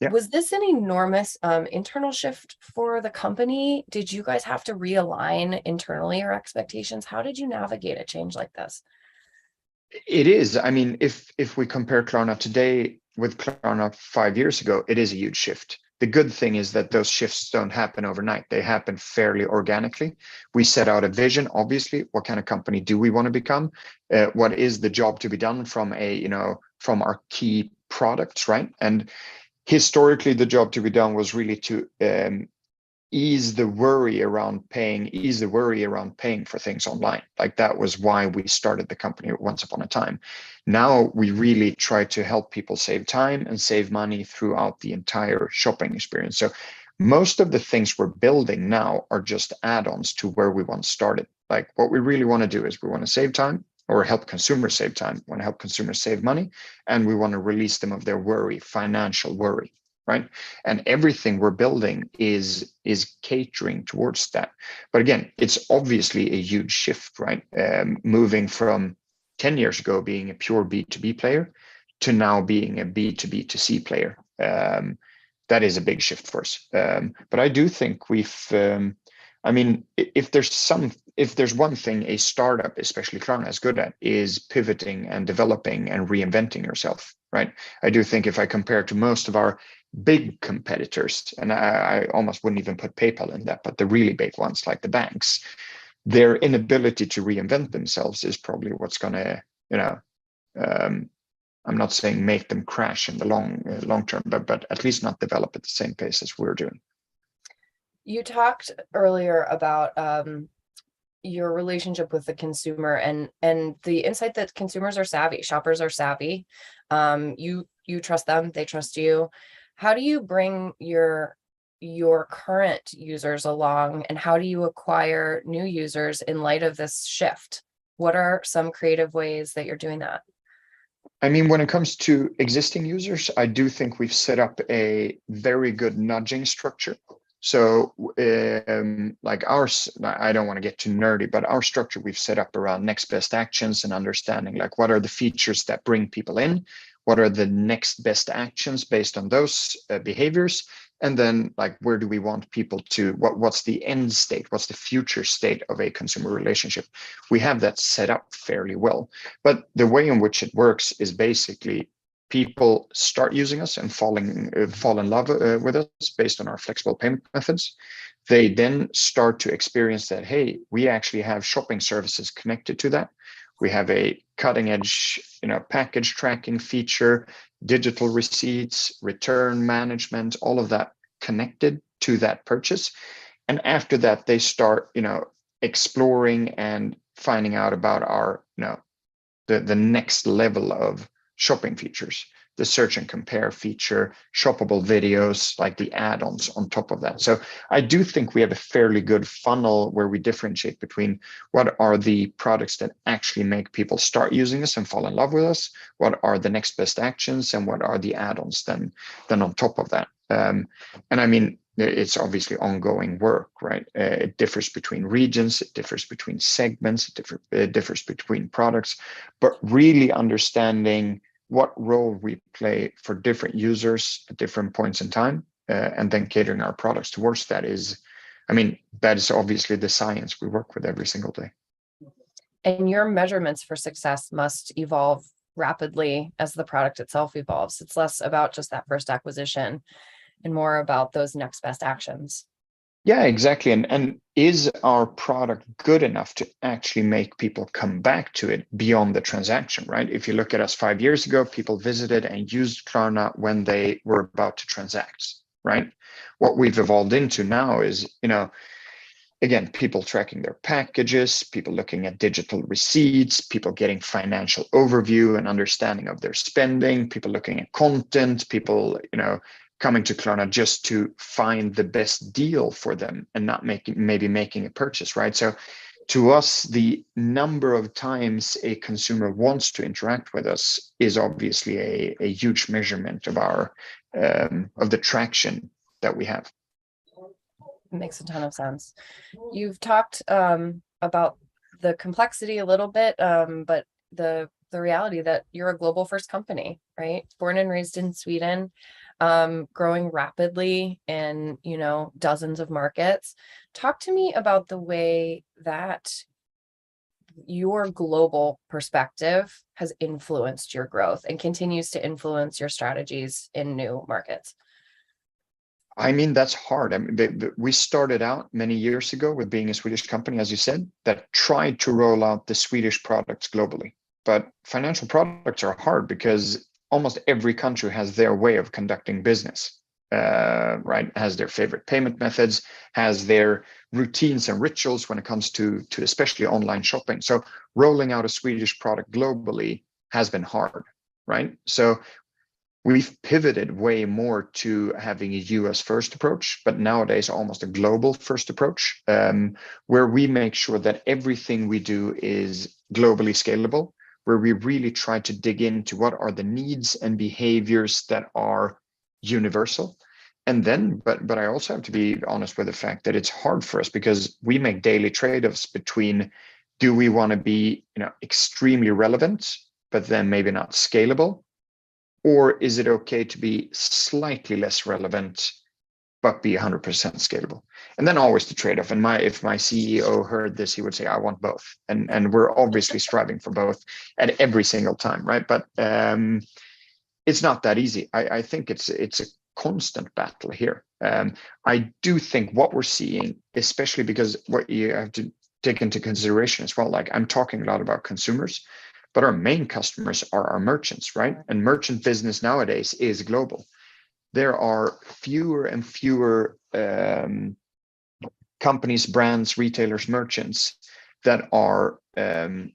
Yeah. Was this an enormous internal shift for the company? Did you guys have to realign internally your expectations? How did you navigate a change like this? It is. I mean, if we compare Klarna today with Klarna 5 years ago, it is a huge shift. The good thing is that those shifts don't happen overnight. They happen fairly organically. We set out a vision, obviously. What kind of company do we want to become? What is the job to be done from from our key products, right? And historically, the job to be done was really to ease the worry around paying for things online. Like that was why we started the company once upon a time. Now we really try to help people save time and save money throughout the entire shopping experience. So most of the things we're building now are just add-ons to where we once started. Like what we really want to do is we want to save time, or help consumers save time, we want to help consumers save money, and we want to release them of their worry, financial worry. Right. And everything we're building is catering towards that. But again, it's obviously a huge shift, right? Moving from 10 years ago being a pure B2B player to now being a B2B2C player. That is a big shift for us. But I do think we've, if there's one thing a startup, especially Klarna, is good at, is pivoting and developing and reinventing yourself, right? I do think if I compare to most of our big competitors, and I almost wouldn't even put PayPal in that, but the really big ones like the banks, their inability to reinvent themselves is probably what's going to, I'm not saying make them crash in the long term, but at least not develop at the same pace as we're doing. You talked earlier about your relationship with the consumer and the insight that consumers are savvy, shoppers are savvy. You trust them, they trust you. How do you bring your current users along, and how do you acquire new users in light of this shift? What are some creative ways that you're doing that? I mean, when it comes to existing users, I do think we've set up a very good nudging structure. So like ours, I don't want to get too nerdy, but our structure we've set up around next best actions and understanding like what are the features that bring people in, what are the next best actions based on those behaviors, and then like where do we want people to, what's the end state, what's the future state of a consumer relationship. We have that set up fairly well, but the way in which it works is basically people start using us and fall in love with us based on our flexible payment methods. They then start to experience that, hey, we actually have shopping services connected to that. We have a cutting edge, package tracking feature, digital receipts, return management, all of that connected to that purchase. And after that, they start, exploring and finding out about our, the next level of shopping features. the search and compare feature, shoppable videos, like the add-ons on top of that. So I do think we have a fairly good funnel where we differentiate between what are the products that actually make people start using us and fall in love with us, what are the next best actions, and what are the add-ons then on top of that. And I mean, it's obviously ongoing work, right? It differs between regions, it differs between segments, it differs between products, but really understanding what role we play for different users at different points in time, and then catering our products towards that is, I mean, that is obviously the science we work with every single day. And your measurements for success must evolve rapidly as the product itself evolves. It's less about just that first acquisition and more about those next best actions. Yeah, exactly. And is our product good enough to actually make people come back to it beyond the transaction, right? If you look at us 5 years ago, people visited and used Klarna when they were about to transact, right? What we've evolved into now is, again, people tracking their packages, people looking at digital receipts, people getting financial overview and understanding of their spending, people looking at content, people, coming to Klarna just to find the best deal for them and not making a purchase, right? So to us, the number of times a consumer wants to interact with us is obviously a huge measurement of our of the traction that we have. Makes a ton of sense. You've talked about the complexity a little bit, but the reality that you're a global first company, right? Born and raised in Sweden, growing rapidly in, dozens of markets. Talk to me about the way that your global perspective has influenced your growth and continues to influence your strategies in new markets. I mean, that's hard. I mean, we started out many years ago with being a Swedish company, as you said, that tried to roll out the Swedish products globally. But financial products are hard because almost every country has their way of conducting business, right? Has their favorite payment methods, has their routines and rituals when it comes to especially online shopping. So rolling out a Swedish product globally has been hard, right? So we've pivoted way more to having a US first approach, but nowadays almost a global first approach, where we make sure that everything we do is globally scalable, where we really try to dig into what are the needs and behaviors that are universal. And then, but I also have to be honest with the fact that it's hard for us because we make daily trade-offs between, do we want to be, extremely relevant, but then maybe not scalable? Or is it okay to be slightly less relevant, but be 100% scalable? And then always the trade-off. And if my CEO heard this, he would say, I want both. And we're obviously striving for both at every single time, right? But it's not that easy. I think it's a constant battle here. I do think what we're seeing, especially because what you have to take into consideration as well, like I'm talking a lot about consumers, but our main customers are our merchants, right? And merchant business nowadays is global. There are fewer and fewer companies, brands, retailers, merchants that are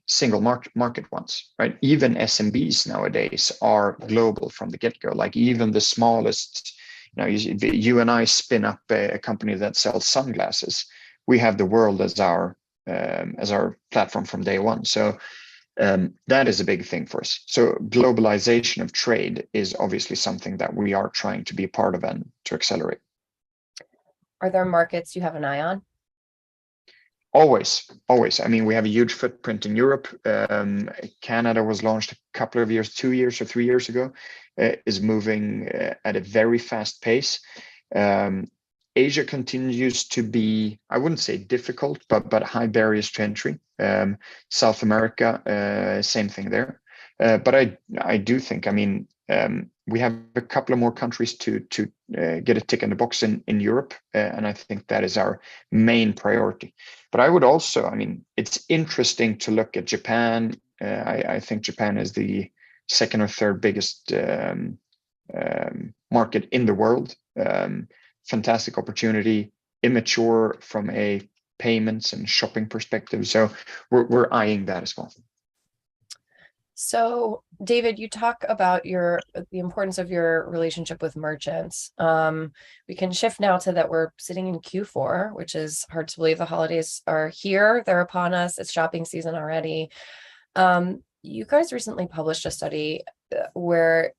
single market ones, right? Even SMBs nowadays are global from the get-go. Like even the smallest, you and I spin up a company that sells sunglasses. We have the world as our platform from day one. So that is a big thing for us. So globalization of trade is obviously something that we are trying to be a part of and to accelerate. Are there markets you have an eye on? Always. I mean, we have a huge footprint in Europe. Canada was launched a couple of years, 2 years or 3 years ago, is moving at a very fast pace. Asia continues to be, I wouldn't say difficult, but high barriers to entry. South America, same thing there. But I do think, we have a couple of more countries to get a tick in the box in Europe, and I think that is our main priority. But I would also, it's interesting to look at Japan. I think Japan is the second or third biggest market in the world. Fantastic opportunity, immature from a payments and shopping perspective. So we're eyeing that as well. So, David, you talk about the importance of your relationship with merchants. We can shift now to that we're sitting in Q4, which is hard to believe. The holidays are here, they're upon us. It's shopping season already. You guys recently published a study where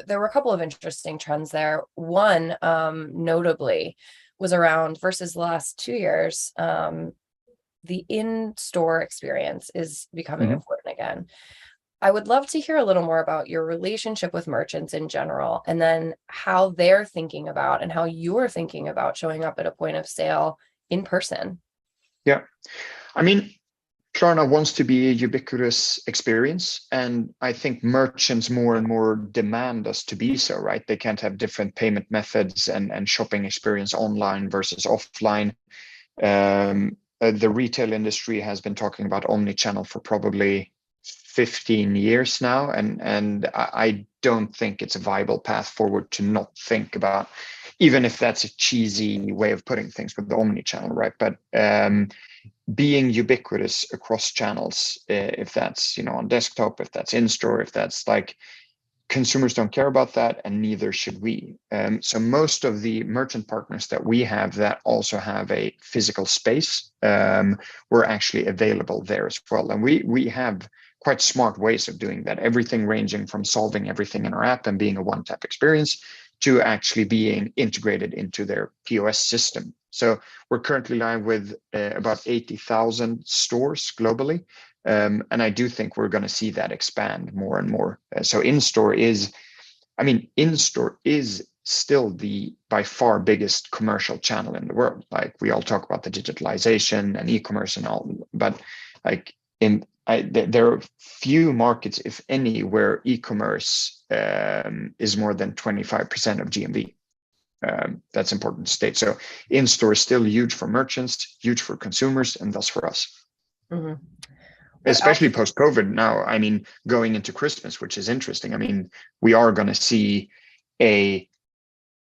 there were a couple of interesting trends there. One, notably, was around versus the last 2 years. The in-store experience is becoming important again. I would love to hear a little more about your relationship with merchants in general, and then how they're thinking about and how you're thinking about showing up at a point of sale in person. Yeah. I mean, Klarna wants to be a ubiquitous experience, and I think merchants more and more demand us to be so, right? They can't have different payment methods and shopping experience online versus offline. The retail industry has been talking about omni-channel for probably 15 years now, and I don't think it's a viable path forward to not think about, even if that's a cheesy way of putting things with the omni-channel, right? But being ubiquitous across channels, if that's on desktop, if that's in store, if that's like, consumers don't care about that, and neither should we. So most of the merchant partners that we have that also have a physical space were actually available there as well, and we have quite smart ways of doing that. Everything ranging from solving everything in our app and being a one-tap experience to actually being integrated into their POS system. So we're currently live with about 80,000 stores globally. And I do think we're going to see that expand more and more. So in-store is still the by far biggest commercial channel in the world. Like, we all talk about the digitalization and e-commerce and all, but like there are few markets, if any, where e-commerce is more than 25% of GMV. That's important to state. So in-store is still huge for merchants, huge for consumers, and thus for us. Mm-hmm. Especially post-COVID now, going into Christmas, which is interesting. We are going to see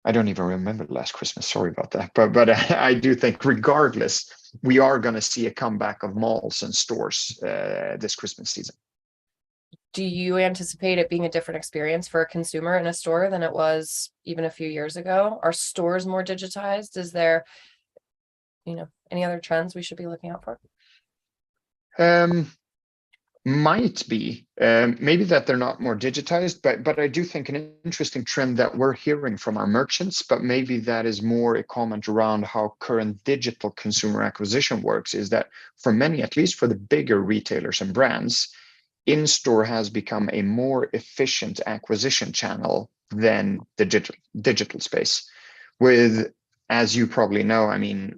I don't even remember last Christmas, sorry about that. But I do think regardless, we are going to see a comeback of malls and stores this Christmas season. Do you anticipate it being a different experience for a consumer in a store than it was even a few years ago? Are stores more digitized? Is there, any other trends we should be looking out for? Might be maybe that they're not more digitized, but I do think an interesting trend that we're hearing from our merchants, but maybe that is more a comment around how current digital consumer acquisition works, is that for many, at least for the bigger retailers and brands, in-store has become a more efficient acquisition channel than the digital space. With, as you probably know,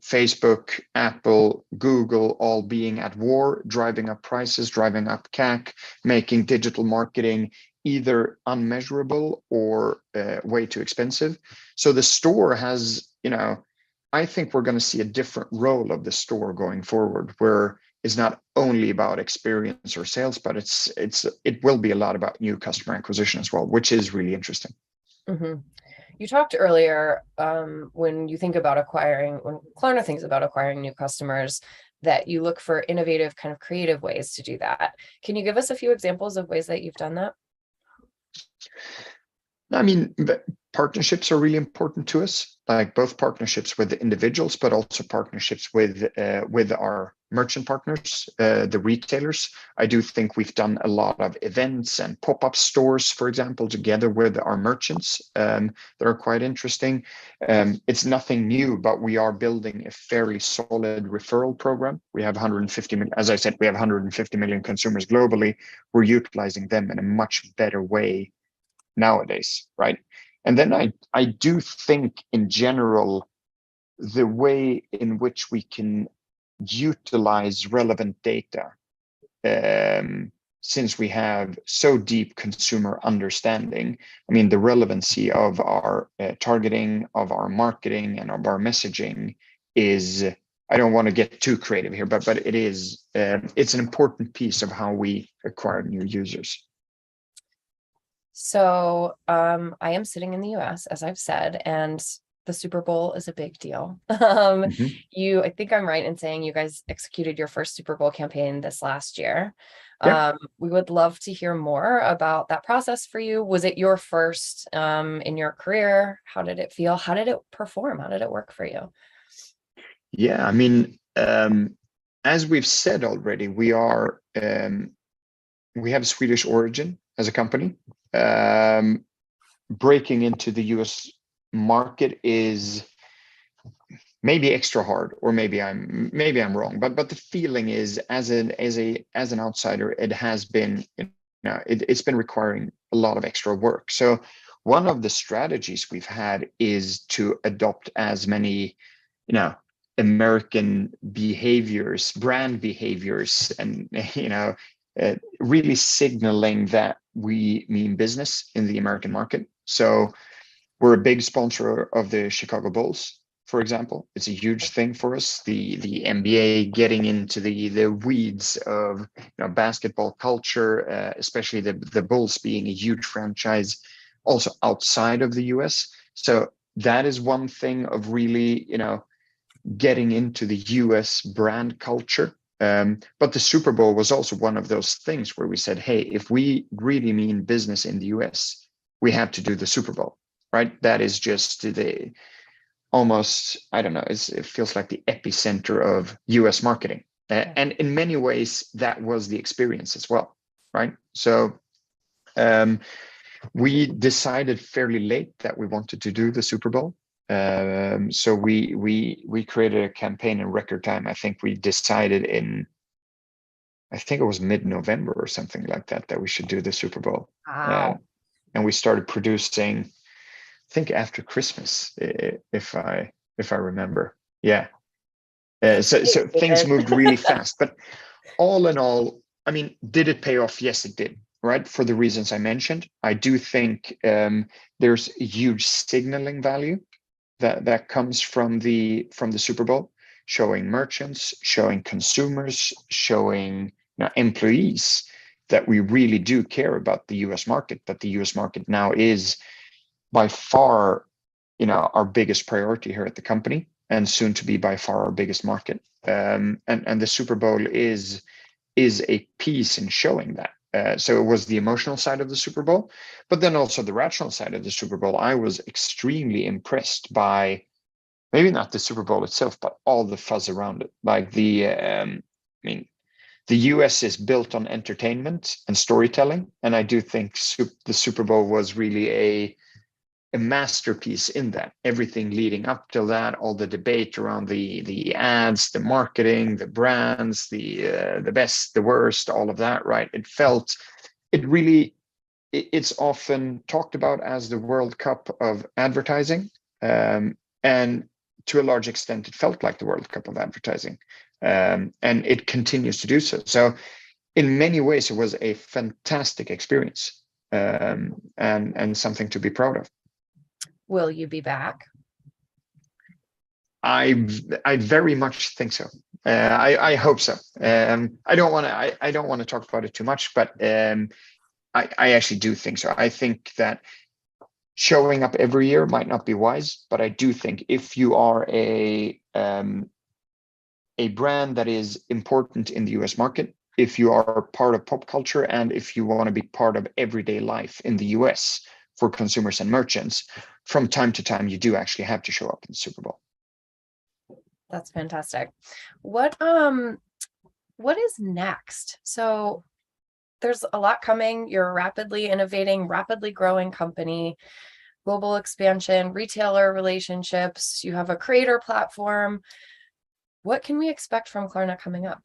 Facebook, Apple, Google, all being at war, driving up prices, driving up CAC, making digital marketing either unmeasurable or way too expensive. So the store has, I think we're going to see a different role of the store going forward, where it's not only about experience or sales, but it will be a lot about new customer acquisition as well, which is really interesting. Mm-hmm. You talked earlier, when Klarna thinks about acquiring new customers, that you look for innovative, kind of creative ways to do that. Can you give us a few examples of ways that you've done that? Partnerships are really important to us, like both partnerships with the individuals, but also partnerships with our merchant partners, the retailers. I do think we've done a lot of events and pop-up stores, for example, together with our merchants that are quite interesting. It's nothing new, but we are building a fairly solid referral program. We have 150 million, as I said, we have 150 million consumers globally. We're utilizing them in a much better way nowadays, right? And then I do think in general, the way in which we can utilize relevant data, since we have so deep consumer understanding, the relevancy of our targeting, of our marketing, and of our messaging is, I don't want to get too creative here, but it is, it's an important piece of how we acquire new users. So I am sitting in the US, as I've said, and the Super Bowl is a big deal. Mhm. I think I'm right in saying you guys executed your first Super Bowl campaign this last year. Yeah. We would love to hear more about that process for you. Was it your first in your career? How did it feel? How did it perform? How did it work for you? Yeah, I mean, as we've said already, we have Swedish origin as a company. Breaking into the US market is maybe extra hard, or maybe I'm wrong, but the feeling is, as an outsider, it has been, it's been requiring a lot of extra work. So one of the strategies we've had is to adopt as many, American behaviors, brand behaviors, and really signaling that we mean business in the American market. So we're a big sponsor of the Chicago Bulls, for example. It's a huge thing for us. The NBA getting into the weeds of basketball culture, especially the Bulls being a huge franchise also outside of the US. So that is one thing of really getting into the US brand culture. But the Super Bowl was also one of those things where we said, hey, if we really mean business in the US, we have to do the Super Bowl, right? That is just the almost, I don't know, it feels like the epicenter of US marketing. And in many ways, that was the experience as well, right? So we decided fairly late that we wanted to do the Super Bowl. So we created a campaign in record time. I think we decided I think it was mid-November or something like that we should do the Super Bowl. Wow. And we started producing, I think after Christmas, if I remember. Yeah. So things moved really fast. But all in all, I mean, did it pay off? Yes, it did. Right, for the reasons I mentioned. I do think there's a huge signaling value that comes from the Super Bowl, showing merchants, showing consumers, showing employees that we really do care about the US market, that the US market now is by far our biggest priority here at the company, and soon to be by far our biggest market. And the Super Bowl is a piece in showing that. So it was the emotional side of the Super Bowl, but then also the rational side of the Super Bowl. I was extremely impressed by maybe not the Super Bowl itself, but all the fuzz around it. Like the US is built on entertainment and storytelling, and I do think the Super Bowl was really a masterpiece in that. Everything leading up till that, all the debate around the ads, the marketing, the brands, the best, the worst, all of that, right? It's often talked about as the World Cup of advertising, and to a large extent it felt like the World Cup of advertising, and it continues to do so. So in many ways it was a fantastic experience, and something to be proud of. Will you be back? I very much think so. I hope so. I don't want to talk about it too much, but I actually do think so. I think that showing up every year might not be wise, but I do think if you are a brand that is important in the US market, if you are part of pop culture, and if you want to be part of everyday life in the US for consumers and merchants, from time to time, you do actually have to show up in the Super Bowl. That's fantastic. What is next? So there's a lot coming. You're a rapidly innovating, rapidly growing company, global expansion, retailer relationships. You have a creator platform. What can we expect from Klarna coming up?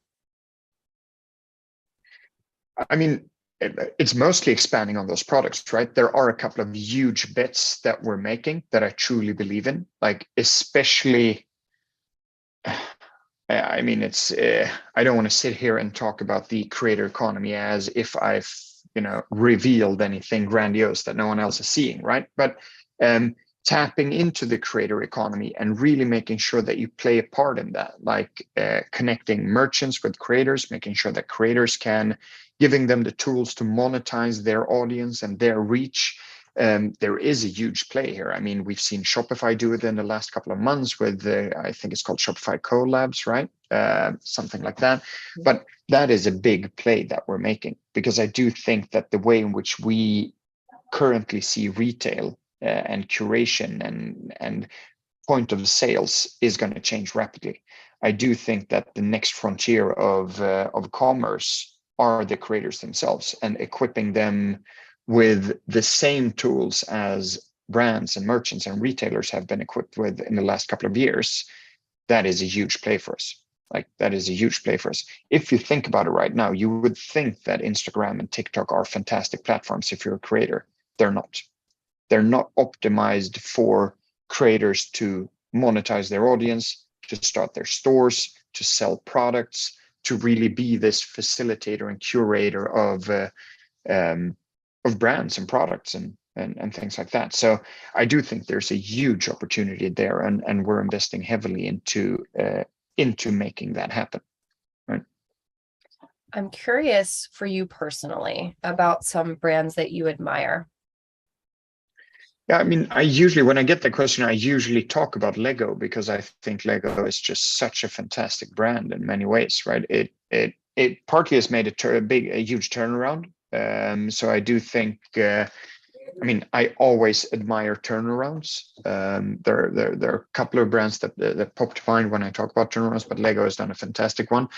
I mean, it's mostly expanding on those products, right? There are a couple of huge bets that we're making that I truly believe in, like especially, I mean, it's, I don't want to sit here and talk about the creator economy as if I've, revealed anything grandiose that no one else is seeing, right? But tapping into the creator economy and really making sure that you play a part in that, like connecting merchants with creators, making sure that creators giving them the tools to monetize their audience and their reach, there is a huge play here. I mean, we've seen Shopify do it in the last couple of months with I think it's called Shopify Collabs, right? Something like that. But that is a big play that we're making, because I do think that the way in which we currently see retail and curation and point of sales is going to change rapidly. I do think that the next frontier of commerce are the creators themselves, and equipping them with the same tools as brands and merchants and retailers have been equipped with in the last couple of years. That is a huge play for us. Like, that is a huge play for us. If you think about it right now, you would think that Instagram and TikTok are fantastic platforms if you're a creator. They're not. They're not optimized for creators to monetize their audience, to start their stores, to sell products, to really be this facilitator and curator of brands and products and things like that. So I do think there's a huge opportunity there, and we're investing heavily into making that happen. Right. I'm curious for you personally about some brands that you admire. Yeah, I mean, I usually, when I get the question, I usually talk about Lego, because I think Lego is just such a fantastic brand in many ways, right? It partly has made a huge turnaround. So I do think, I mean, I always admire turnarounds. There are a couple of brands that pop to mind when I talk about turnarounds, but Lego has done a fantastic one.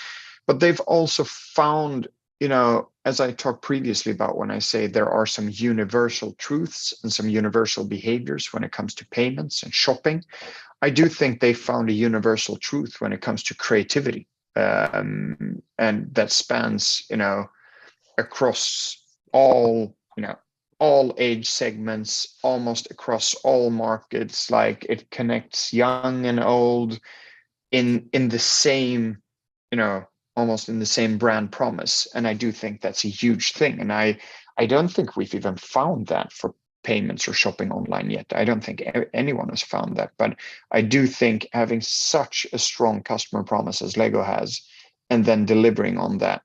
But they've also found, you know, as I talked previously about when I say there are some universal truths and some universal behaviors when it comes to payments and shopping, I do think they found a universal truth when it comes to creativity. And that spans, you know, across all, you know, all age segments, almost across all markets. Like, it connects young and old in the same, you know, almost in the same brand promise. And I do think that's a huge thing. And I don't think we've even found that for payments or shopping online yet. I don't think anyone has found that. But I do think having such a strong customer promise as Lego has, and then delivering on that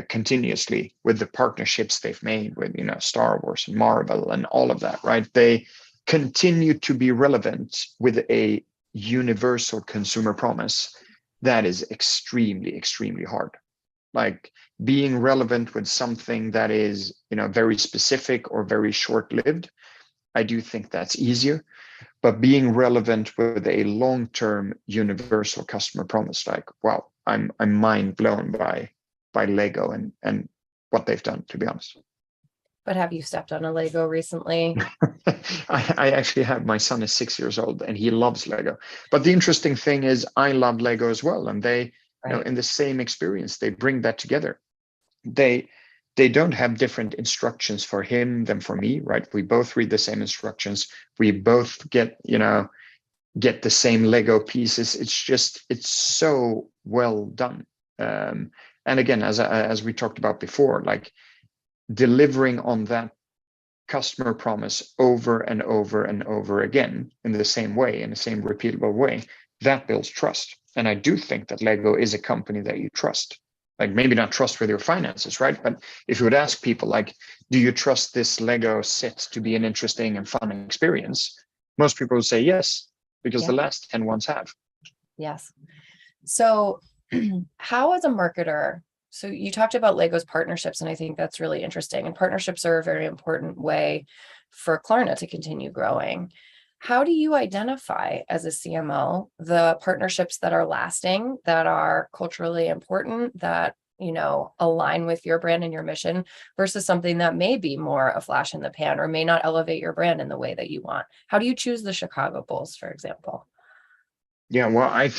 continuously with the partnerships they've made with, you know, Star Wars and Marvel and all of that, right? They continue to be relevant with a universal consumer promise. That is extremely, extremely hard. Like, being relevant with something that is, you know, very specific or very short-lived, I do think that's easier. But being relevant with a long-term universal customer promise, like, wow, I'm mind blown by Lego and what they've done, to be honest. But have you stepped on a Lego recently? I actually have. My son is 6 years old and he loves Lego. But the interesting thing is, I love Lego as well. And they, you know, in the same experience, they bring that together. They don't have different instructions for him than for me, right? We both read the same instructions. We both get the same Lego pieces. It's so well done. And again, as we talked about before, like, delivering on that customer promise over and over and over again in the same way, in the same repeatable way, that builds trust. And I do think that Lego is a company that you trust. Like, maybe not trust with your finances, right? But if you would ask people, like, do you trust this Lego set to be an interesting and fun experience? Most people would say yes, because the last 10 ones have. Yes. So how, as a marketer, so you talked about Lego's partnerships, and I think that's really interesting. And partnerships are a very important way for Klarna to continue growing. How do you identify, as a CMO, the partnerships that are lasting, that are culturally important, that, you know, align with your brand and your mission, versus something that may be more a flash in the pan or may not elevate your brand in the way that you want? How do you choose the Chicago Bulls, for example? Yeah, well, I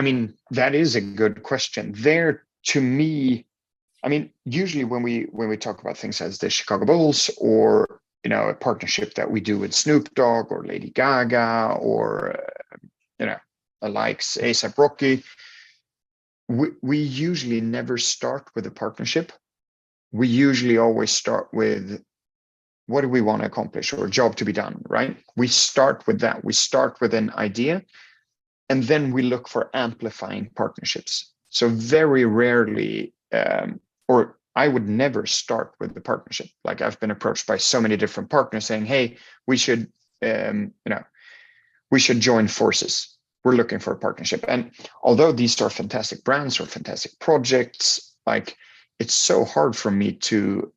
mean, that is a good question. There, to me, I mean, usually when we talk about things as the Chicago Bulls, or, you know, a partnership that we do with Snoop Dogg or Lady Gaga, or you know, the likes A$AP Rocky, we usually never start with a partnership. We usually always start with, what do we want to accomplish, or a job to be done, right? We start with that. We start with an idea, and then we look for amplifying partnerships. So very rarely, or I would never start with the partnership. Like I've been approached by so many different partners saying, hey, we should, we should join forces. We're looking for a partnership. And although these are fantastic brands or fantastic projects, like it's so hard for me to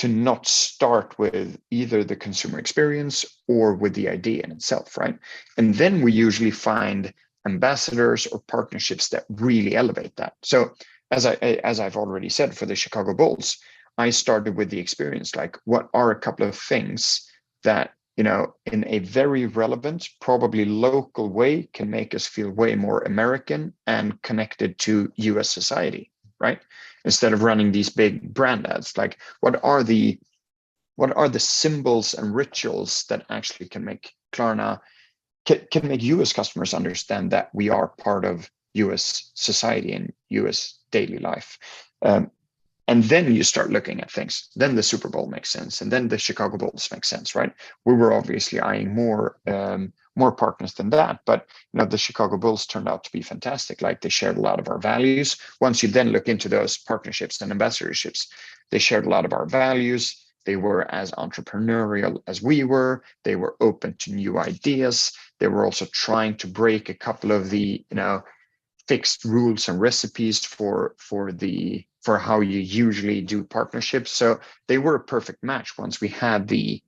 not start with either the consumer experience or with the idea in itself, right? And then we usually find ambassadors or partnerships that really elevate that. So as I've already said, for the Chicago Bulls, I started with the experience, like what are a couple of things that, in a very relevant, probably local way can make us feel way more American and connected to US society, right? Instead of running these big brand ads, like what are the symbols and rituals that actually can make Klarna, can make US customers understand that we are part of US society and US daily life. And then you start looking at things. Then the Super Bowl makes sense, and then the Chicago Bulls make sense, right? We were obviously eyeing more partners than that, but the Chicago Bulls turned out to be fantastic. Like they shared a lot of our values. Once you then look into those partnerships and ambassadorships, they shared a lot of our values. They were as entrepreneurial as we were. They were open to new ideas. They were also trying to break a couple of the fixed rules and recipes for how you usually do partnerships. So they were a perfect match once we had the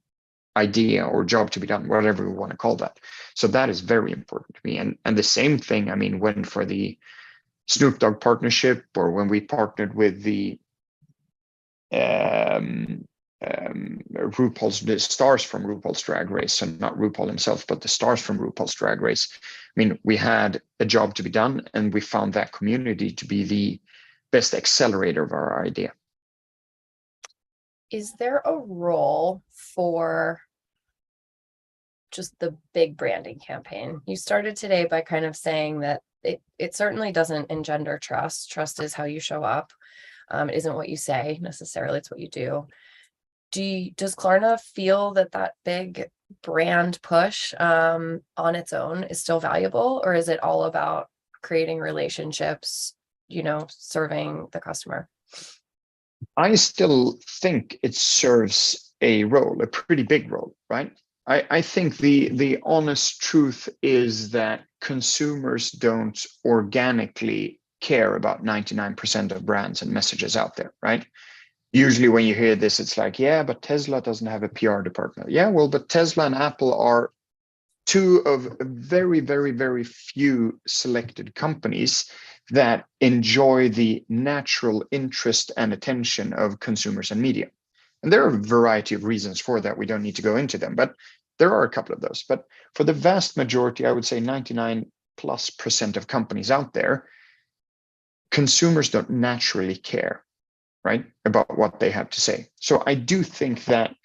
idea or job to be done, whatever we want to call that. So that is very important to me. And the same thing, when for the Snoop Dogg partnership, or when we partnered with the the stars from RuPaul's Drag Race, so not RuPaul himself, but the stars from RuPaul's Drag Race. We had a job to be done, and we found that community to be the best accelerator of our idea. Is there a role for just the big branding campaign? You started today by kind of saying that it certainly doesn't engender trust. Trust is how you show up. It isn't what you say necessarily, it's what you do. Does Klarna feel that big brand push on its own is still valuable, or is it all about creating relationships, serving the customer? I still think it serves a role, a pretty big role, right? I think the honest truth is that consumers don't organically care about 99% of brands and messages out there, right? Usually when you hear this, it's like, yeah, but Tesla doesn't have a PR department. Yeah, well, but Tesla and Apple are two of very, very, very few selected companies that enjoy the natural interest and attention of consumers and media. And there are a variety of reasons for that. We don't need to go into them, but there are a couple of those. But for the vast majority, I would say 99+% of companies out there, consumers don't naturally care, right, about what they have to say. So I do think that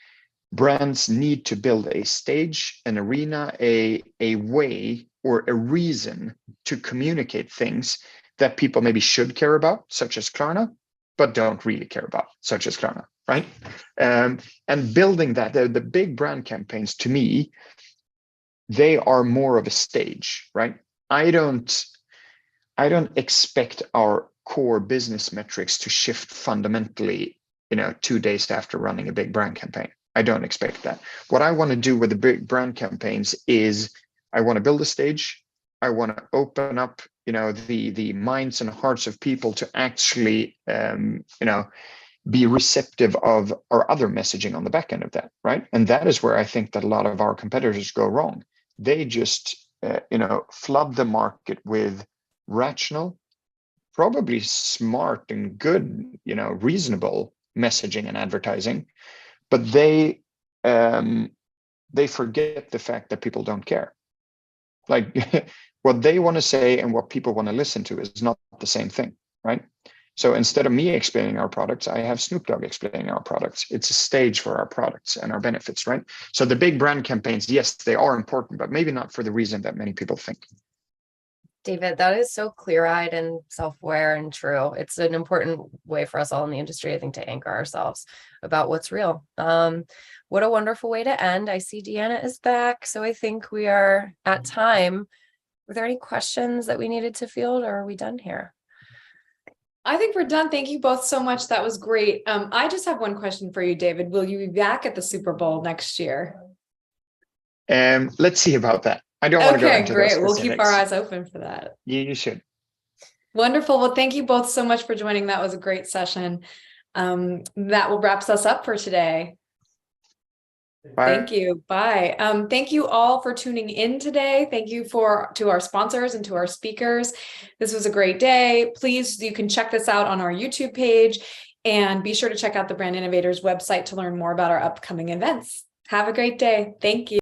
brands need to build a stage, an arena, a way or a reason to communicate things that people maybe should care about, such as Klarna, but don't really care about, such as Klarna, right? And building that, the big brand campaigns, to me, they are more of a stage, right? I don't expect our core business metrics to shift fundamentally, 2 days after running a big brand campaign. I don't expect that. What I want to do with the big brand campaigns is I want to build a stage. I want to open up, the minds and hearts of people to actually, be receptive of our other messaging on the back end of that, right? And that is where I think that a lot of our competitors go wrong. They just, flood the market with rational, probably smart and good, reasonable messaging and advertising, but they forget the fact that people don't care. Like what they want to say and what people want to listen to is not the same thing, right? So instead of me explaining our products, I have Snoop Dogg explaining our products. It's a stage for our products and our benefits, right? So the big brand campaigns, yes, they are important, but maybe not for the reason that many people think. David, that is so clear-eyed and self-aware and true. It's an important way for us all in the industry, I think, to anchor ourselves about what's real. What a wonderful way to end. I see Deanna is back, so I think we are at time. Were there any questions that we needed to field, or are we done here? I think we're done. Thank you both so much. That was great. I just have one question for you, David. Will you be back at the Super Bowl next year? Let's see about that. I don't want to go Okay, into great. those We'll keep our specifics. eyes open for that. You should. Wonderful. Well, thank you both so much for joining. That was a great session. That will wraps us up for today. Bye. Thank you. Bye. Thank you all for tuning in today. Thank you to our sponsors and to our speakers. This was a great day. Please, you can check this out on our YouTube page and be sure to check out the Brand Innovators website to learn more about our upcoming events. Have a great day. Thank you.